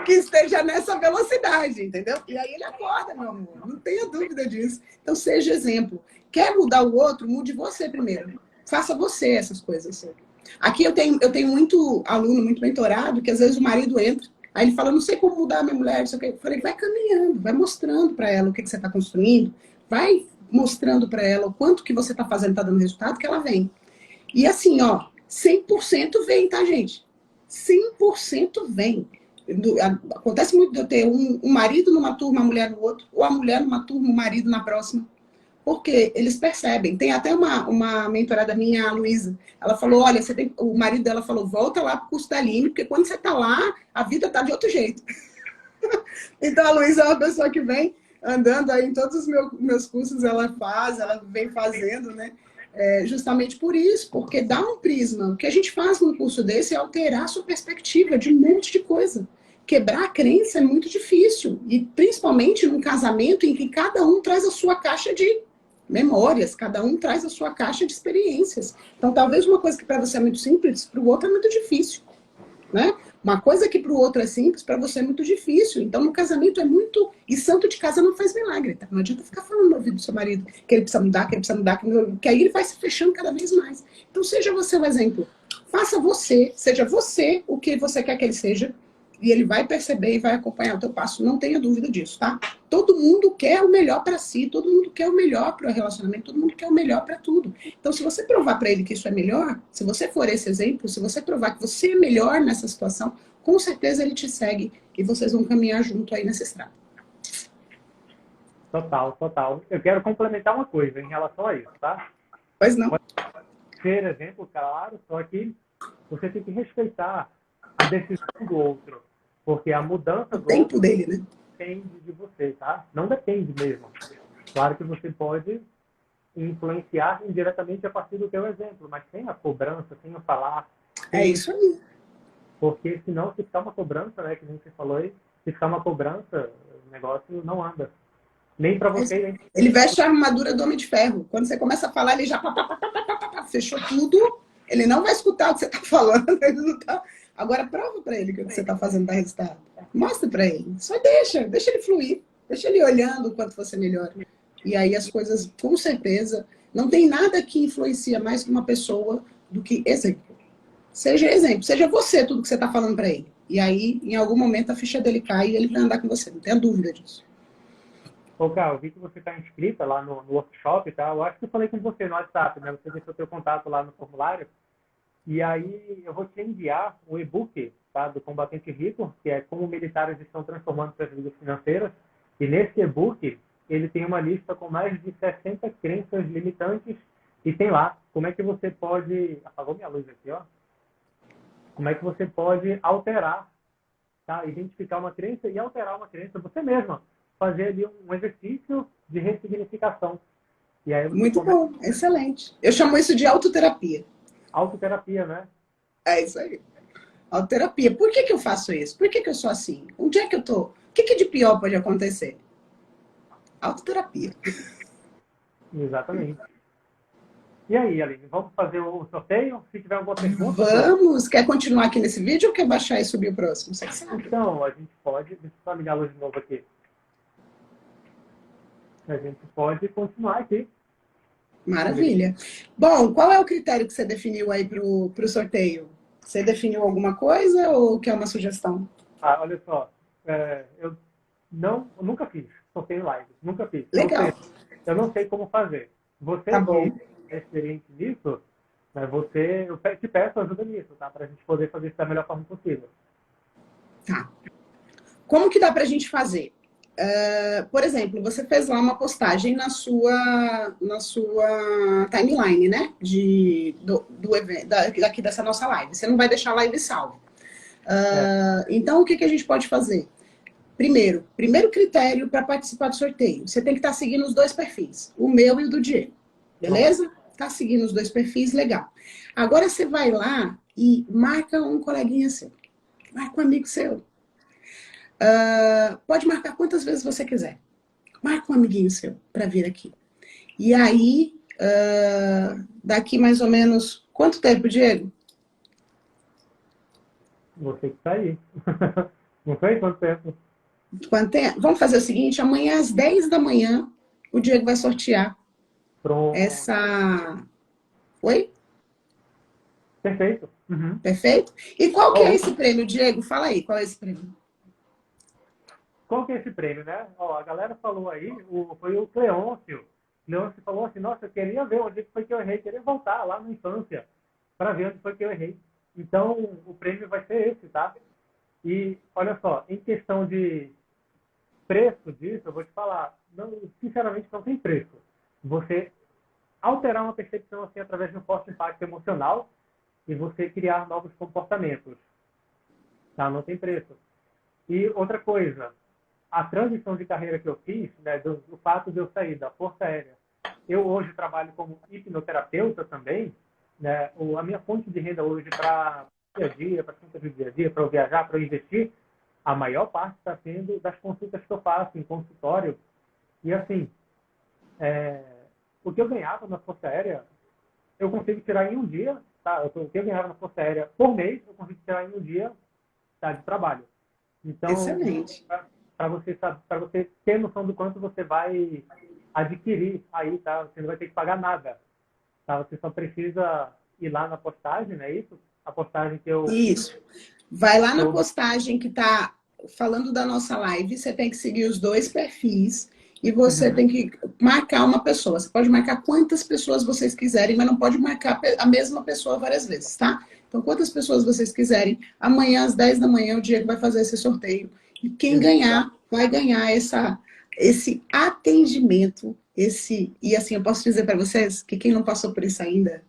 Que esteja nessa velocidade, entendeu? E aí ele acorda, meu amor, não tenha dúvida disso. Então, seja exemplo. Quer mudar o outro, mude você primeiro. Faça você essas coisas. Aqui eu tenho muito aluno, muito mentorado, que às vezes o marido entra, aí ele fala, não sei como mudar a minha mulher, isso aqui. Eu falei, vai caminhando, vai mostrando para ela o que você está construindo, vai mostrando para ela o quanto que você está fazendo, está dando resultado, que ela vem. E assim, ó, 100% vem, tá, gente? 100% vem. Acontece muito de eu ter um marido numa turma, a mulher no outro, ou a mulher numa turma, o marido na próxima. Porque eles percebem. Tem até uma mentorada minha, a Luísa, ela falou, olha, o marido dela falou, volta lá pro curso da Aline, porque quando você tá lá, a vida tá de outro jeito. Então a Luísa é uma pessoa que vem andando aí em todos os meus cursos, ela vem fazendo, né? Justamente por isso, porque dá um prisma. O que a gente faz num curso desse é alterar a sua perspectiva de um monte de coisa. Quebrar a crença é muito difícil, e principalmente num casamento em que cada um traz a sua caixa de memórias, cada um traz a sua caixa de experiências. Então, talvez uma coisa que para você é muito simples, para o outro é muito difícil, né? Uma coisa que para o outro é simples, para você é muito difícil. Então, no casamento é muito... E santo de casa não faz milagre, tá? Não adianta ficar falando no ouvido do seu marido que ele precisa mudar, que ele precisa mudar, que aí ele vai se fechando cada vez mais. Então, seja você o exemplo. Faça você, seja você o que você quer que ele seja, e ele vai perceber e vai acompanhar o teu passo. Não tenha dúvida disso, tá? Todo mundo quer o melhor para si, todo mundo quer o melhor para o relacionamento, todo mundo quer o melhor para tudo. Então, se você provar para ele que isso é melhor, se você for esse exemplo, se você provar que você é melhor nessa situação, com certeza ele te segue e vocês vão caminhar junto aí nessa estrada. Total, total. Eu quero complementar uma coisa em relação a isso, tá? Pois não. Pode ser exemplo, claro, só que você tem que respeitar a decisão do outro. Porque a mudança O do tempo outro dele, né? depende de você, tá? Não depende mesmo. Claro que você pode influenciar indiretamente a partir do teu exemplo, mas sem a cobrança, sem o falar. É isso aí. Porque senão, se ficar uma cobrança, né, que nem você falou aí, se ficar uma cobrança, o negócio não anda. Nem para você, nem pra... Ele veste a armadura do Homem de Ferro. Quando você começa a falar, ele já fechou tudo. Ele não vai escutar o que você está falando. Ele não tá... Agora, prova para ele que o que você está fazendo dá resultado. Mostra para ele. Só deixa ele fluir. Deixa ele olhando o quanto você melhora. E aí as coisas, com certeza, não tem nada que influencia mais que uma pessoa do que exemplo. Seja exemplo. Seja você tudo que você está falando para ele. E aí, em algum momento, a ficha dele cai e ele vai andar com você. Não tenha dúvida disso. Ô, Carl, eu vi que você está inscrita lá no workshop, tá? Eu acho que eu falei com você no WhatsApp, né? Você deixou seu contato lá no formulário. E aí eu vou te enviar o e-book, tá, do Combatente Rico, que é Como Militares Estão Transformando Suas Vidas Financeiras. E nesse e-book, ele tem uma lista com mais de 60 crenças limitantes e tem lá como é que você pode... Apagou minha luz aqui, ó. Como é que você pode alterar, tá? Identificar uma crença e alterar uma crença você mesma. Fazer ali um exercício de ressignificação. E aí você Muito bom, excelente. Eu chamo isso de autoterapia. Autoterapia, né? É isso aí. Autoterapia. Por que eu faço isso? Por que eu sou assim? Onde é que eu tô? O que de pior pode acontecer? Autoterapia. Exatamente. E aí, Aline, vamos fazer o sorteio? Se tiver alguma pergunta... Vamos! Quer continuar aqui nesse vídeo ou quer baixar e subir o próximo? Você que sabe. Então, a gente pode... Deixa eu só ligar a luz de novo aqui. A gente pode continuar aqui. Maravilha. Bom, qual é o critério que você definiu aí para o sorteio? Você definiu alguma coisa ou quer uma sugestão? Ah, olha só. Eu nunca fiz sorteio live. Nunca fiz. Legal. Eu não sei como fazer. Você Tá bom. que é experiente nisso, né, eu te peço ajuda nisso, tá? Para a gente poder fazer isso da melhor forma possível. Tá. Como que dá para a gente fazer? Por exemplo, você fez lá uma postagem na sua timeline, né? Do evento, daqui dessa nossa live. Você não vai deixar a live salva. Então, o que a gente pode fazer? Primeiro critério para participar do sorteio. Você tem que estar seguindo os dois perfis, o meu e o do Diego. Beleza? Tá seguindo os dois perfis, legal. Agora você vai lá e marca um coleguinha seu. Marca um amigo seu. Pode marcar quantas vezes você quiser. Marca um amiguinho seu para vir aqui. E aí, daqui mais ou menos... Quanto tempo, Diego? Você que tá aí. Não sei quanto tempo. Quanto tempo? Vamos fazer o seguinte, amanhã às 10 da manhã, o Diego vai sortear Pronto. essa... Oi? Perfeito. Uhum. Perfeito? E qual que é esse prêmio, Diego? Fala aí, qual é esse prêmio? Qual que é esse prêmio, né? Ó, a galera falou aí, foi o Cleôncio. Cleôncio falou assim, nossa, eu queria ver onde foi que eu errei, queria voltar lá na infância para ver onde foi que eu errei. Então, o prêmio vai ser esse, tá? E, olha só, em questão de preço disso, eu vou te falar, sinceramente não tem preço. Você alterar uma percepção assim através de um forte impacto emocional e você criar novos comportamentos. Tá? Não tem preço. E outra coisa, a transição de carreira que eu fiz, né, do fato de eu sair da Força Aérea, eu hoje trabalho como hipnoterapeuta também, né, a minha fonte de renda hoje para dia a dia, para contas do dia a dia, para eu viajar, para eu investir, a maior parte está sendo das consultas que eu faço em consultório. E assim, o que eu ganhava na Força Aérea, eu consigo tirar em um dia, tá? O que eu ganhava na Força Aérea por mês, eu consigo tirar em um dia, tá, de trabalho. Então, excelente. Para você ter noção do quanto você vai adquirir aí, tá? Você não vai ter que pagar nada, tá? Você só precisa ir lá na postagem, não é isso? A postagem que eu... Isso. Vai lá na postagem que está falando da nossa live, você tem que seguir os dois perfis e você tem que marcar uma pessoa. Você pode marcar quantas pessoas vocês quiserem, mas não pode marcar a mesma pessoa várias vezes, tá? Então, quantas pessoas vocês quiserem, amanhã às 10 da manhã o Diego vai fazer esse sorteio. E quem ganhar, vai ganhar esse atendimento, e assim, eu posso dizer para vocês que quem não passou por isso ainda,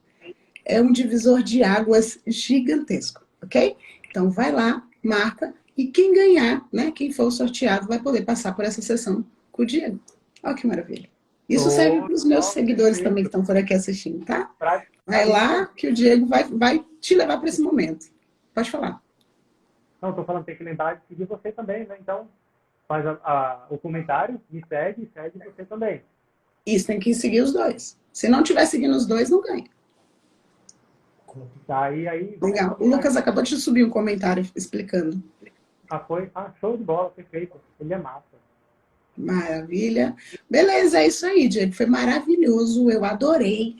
é um divisor de águas gigantesco, ok? Então, vai lá, marca, e quem ganhar, né, quem for sorteado, vai poder passar por essa sessão com o Diego. Olha que maravilha. Isso serve para os meus seguidores também que estão por aqui assistindo, tá? Vai lá que o Diego vai te levar para esse momento. Pode falar. Não, estou falando, tem que lembrar de seguir você também, né? Então, faz o comentário, me segue e segue você também. Isso, tem que seguir os dois. Se não tiver seguindo os dois, não ganha. Tá, aí, legal. O Lucas acabou de subir um comentário explicando. Show de bola, perfeito. Ele é massa. Maravilha. Beleza, é isso aí, Diego. Foi maravilhoso, eu adorei.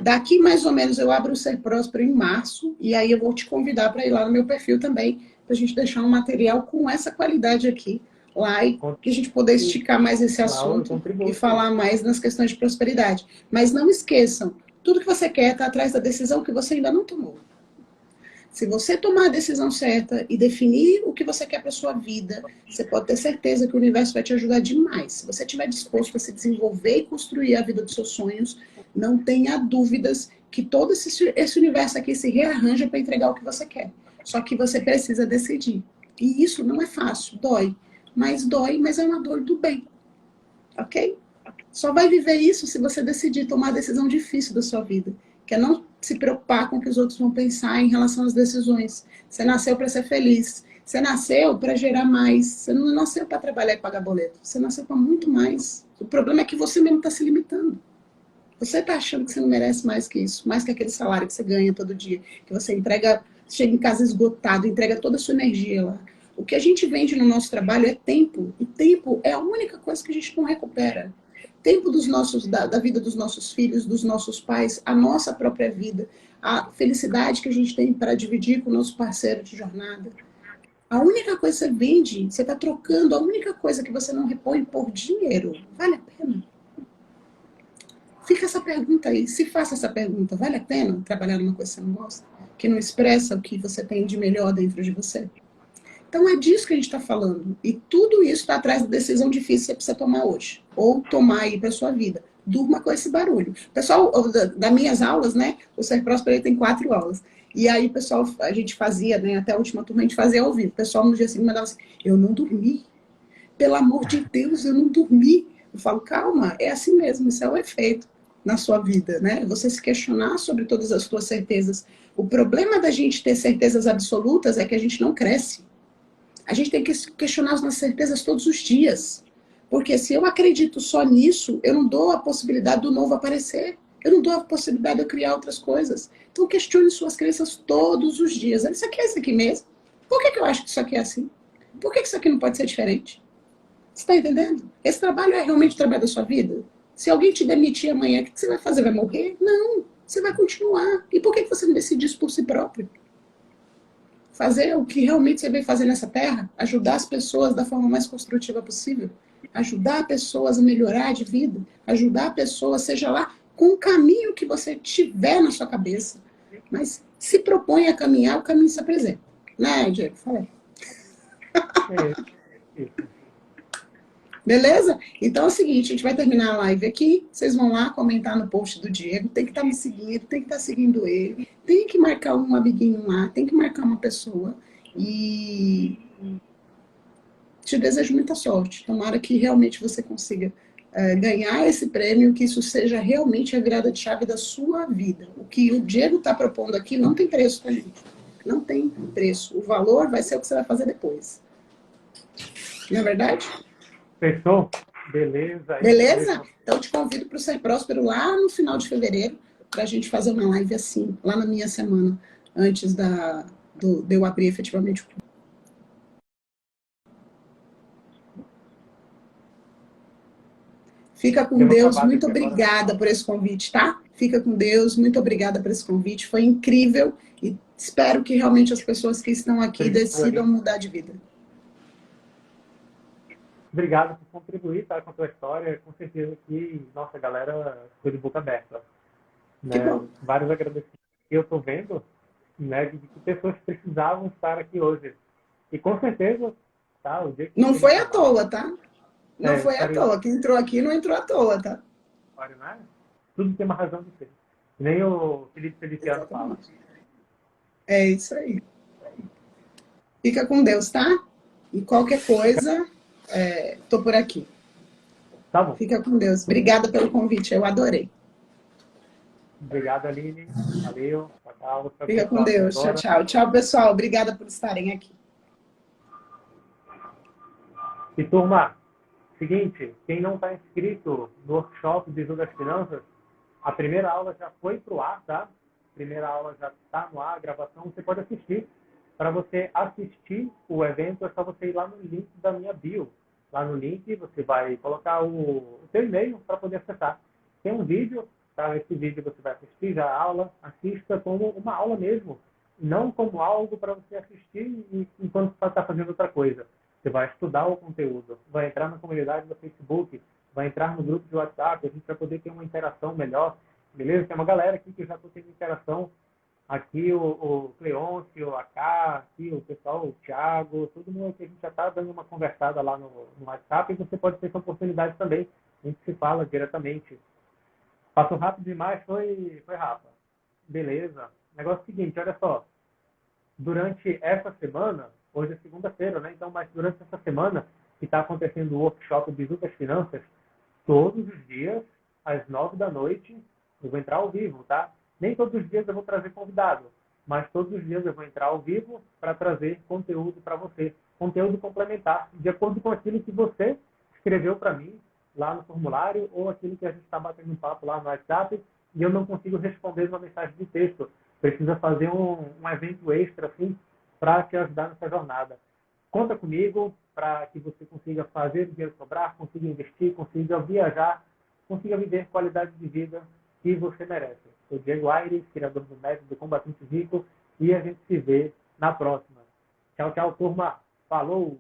Daqui mais ou menos eu abro o Ser Próspero em março, e aí eu vou te convidar para ir lá no meu perfil também, para a gente deixar um material com essa qualidade aqui lá e que a gente poder esticar mais esse assunto e falar mais nas questões de prosperidade. Mas não esqueçam, Tudo que você quer está atrás da decisão que você ainda não tomou. Se você tomar a decisão certa e definir o que você quer para sua vida, você pode ter certeza que o universo vai te ajudar demais. Se você estiver disposto a se desenvolver e construir a vida dos seus sonhos, não tenha dúvidas que todo esse universo aqui se rearranja para entregar o que você quer. Só que você precisa decidir. E isso não é fácil, dói, mas é uma dor do bem. Ok? Só vai viver isso se você decidir tomar a decisão difícil da sua vida, que é não se preocupar com o que os outros vão pensar em relação às decisões. Você nasceu para ser feliz. Você nasceu para gerar mais. Você não nasceu para trabalhar e pagar boleto. Você nasceu para muito mais. O problema é que você mesmo está se limitando. Você está achando que você não merece mais que isso, mais que aquele salário que você ganha todo dia, que você entrega, chega em casa esgotado, entrega toda a sua energia lá. O que a gente vende no nosso trabalho é tempo. E tempo é a única coisa que a gente não recupera. Tempo da vida dos nossos filhos, dos nossos pais, a nossa própria vida, a felicidade que a gente tem para dividir com o nosso parceiro de jornada. A única coisa que você vende, você está trocando, a única coisa que você não repõe por dinheiro. Vale a pena? Fica essa pergunta aí, se faça essa pergunta, vale a pena trabalhar numa coisa que você não gosta? Que não expressa o que você tem de melhor dentro de você? Então é disso que a gente está falando. E tudo isso está atrás da decisão difícil que você precisa tomar hoje. Ou tomar aí para sua vida. Durma com esse barulho. Pessoal, das minhas aulas, né? O Ser Próspero ele tem 4 aulas. E aí, pessoal, a gente fazia, né? Até a última turma a gente fazia ao vivo. O pessoal no dia seguinte mandava assim, eu não dormi. Pelo amor de Deus, eu não dormi. Eu falo, calma, é assim mesmo, isso é o efeito na sua vida, né? Você se questionar sobre todas as suas certezas. O problema da gente ter certezas absolutas é que a gente não cresce. A gente tem que questionar as nossas certezas todos os dias. Porque se eu acredito só nisso, eu não dou a possibilidade do novo aparecer. Eu não dou a possibilidade de eu criar outras coisas. Então questione suas crenças todos os dias. Isso aqui é isso aqui mesmo? Por que eu acho que isso aqui é assim? Por que isso aqui não pode ser diferente? Você está entendendo? Esse trabalho é realmente o trabalho da sua vida? Se alguém te demitir amanhã, o que você vai fazer? Vai morrer? Não. Você vai continuar. E por que você não decide isso por si próprio? Fazer o que realmente você veio fazer nessa terra, ajudar as pessoas da forma mais construtiva possível, ajudar pessoas a melhorar de vida, ajudar pessoas, seja lá com o caminho que você tiver na sua cabeça, mas se propõe a caminhar, o caminho se apresenta. Né, Diego? Falei. Beleza? Então é o seguinte, a gente vai terminar a live aqui, vocês vão lá comentar no post do Diego, tem que estar me seguindo, tem que estar seguindo ele, tem que marcar um amiguinho lá, tem que marcar uma pessoa e te desejo muita sorte. Tomara que realmente você consiga ganhar esse prêmio, que isso seja realmente a virada de chave da sua vida. O que o Diego está propondo aqui não tem preço, tá, gente? Não tem preço. O valor vai ser o que você vai fazer depois. Não é verdade? Fechou? Beleza. Beleza? Então eu te convido para o Ser Próspero lá no final de fevereiro, para a gente fazer uma live assim, lá na minha semana, antes de eu abrir efetivamente o clube. Fica com Deus, muito obrigada por esse convite, tá? Fica com Deus, muito obrigada por esse convite, foi incrível e espero que realmente as pessoas que estão aqui decidam mudar de vida. Obrigado por contribuir, tá, com a tua história. Com certeza que nossa galera foi de boca aberta. Né? Vários agradecimentos que eu estou vendo, né, de que pessoas precisavam estar aqui hoje. E com certeza, tá, o dia que não foi à toa, tá? Não foi à toa. Quem entrou aqui não entrou à toa, tá? Né? Tudo tem uma razão de ser. Nem o Felipe Feliciano fala. É isso aí. Fica com Deus, tá? E qualquer coisa, tô por aqui. Tá bom. Fica com Deus. Obrigada pelo convite, eu adorei. Obrigado, Aline. Valeu. Tchau. Fica com Deus. Tchau, tchau. Tchau, pessoal. Obrigada por estarem aqui. E, turma, seguinte, quem não está inscrito no workshop Bizu das Finanças, a primeira aula já foi para o ar, tá? A primeira aula já está no ar, a gravação, você pode assistir. Para você assistir o evento, é só você ir lá no link da minha bio. Lá no link, você vai colocar o seu e-mail para poder acessar. Tem um vídeo, tá? Esse vídeo você vai assistir já a aula, assista como uma aula mesmo. Não como algo para você assistir enquanto você está fazendo outra coisa. Você vai estudar o conteúdo, vai entrar na comunidade do Facebook, vai entrar no grupo de WhatsApp, a gente vai poder ter uma interação melhor. beleza? Tem uma galera aqui que eu já estou tendo interação. Aqui o Cleôncio, a Cá, aqui o pessoal, o Thiago, todo mundo aqui, a gente já está dando uma conversada lá no WhatsApp, e você pode ter essa oportunidade também. A gente se fala diretamente. Passou rápido demais, foi Rafa. Beleza. Negócio seguinte, olha só. Durante essa semana, hoje é segunda-feira, né? Então, mas durante essa semana que está acontecendo o workshop Bizu das Finanças, todos os dias, às 9 da noite, eu vou entrar ao vivo, tá? Nem todos os dias eu vou trazer convidado, mas todos os dias eu vou entrar ao vivo para trazer conteúdo para você, conteúdo complementar, de acordo com aquilo que você escreveu para mim lá no formulário ou aquilo que a gente está batendo um papo lá no WhatsApp e eu não consigo responder uma mensagem de texto. Precisa fazer um evento extra assim para te ajudar nessa jornada. Conta comigo para que você consiga fazer o dinheiro sobrar, consiga investir, consiga viajar, consiga viver qualidade de vida que você merece. Sou Diego Aires, criador do método Combatente Rico, e a gente se vê na próxima. Tchau, tchau, turma. Falou!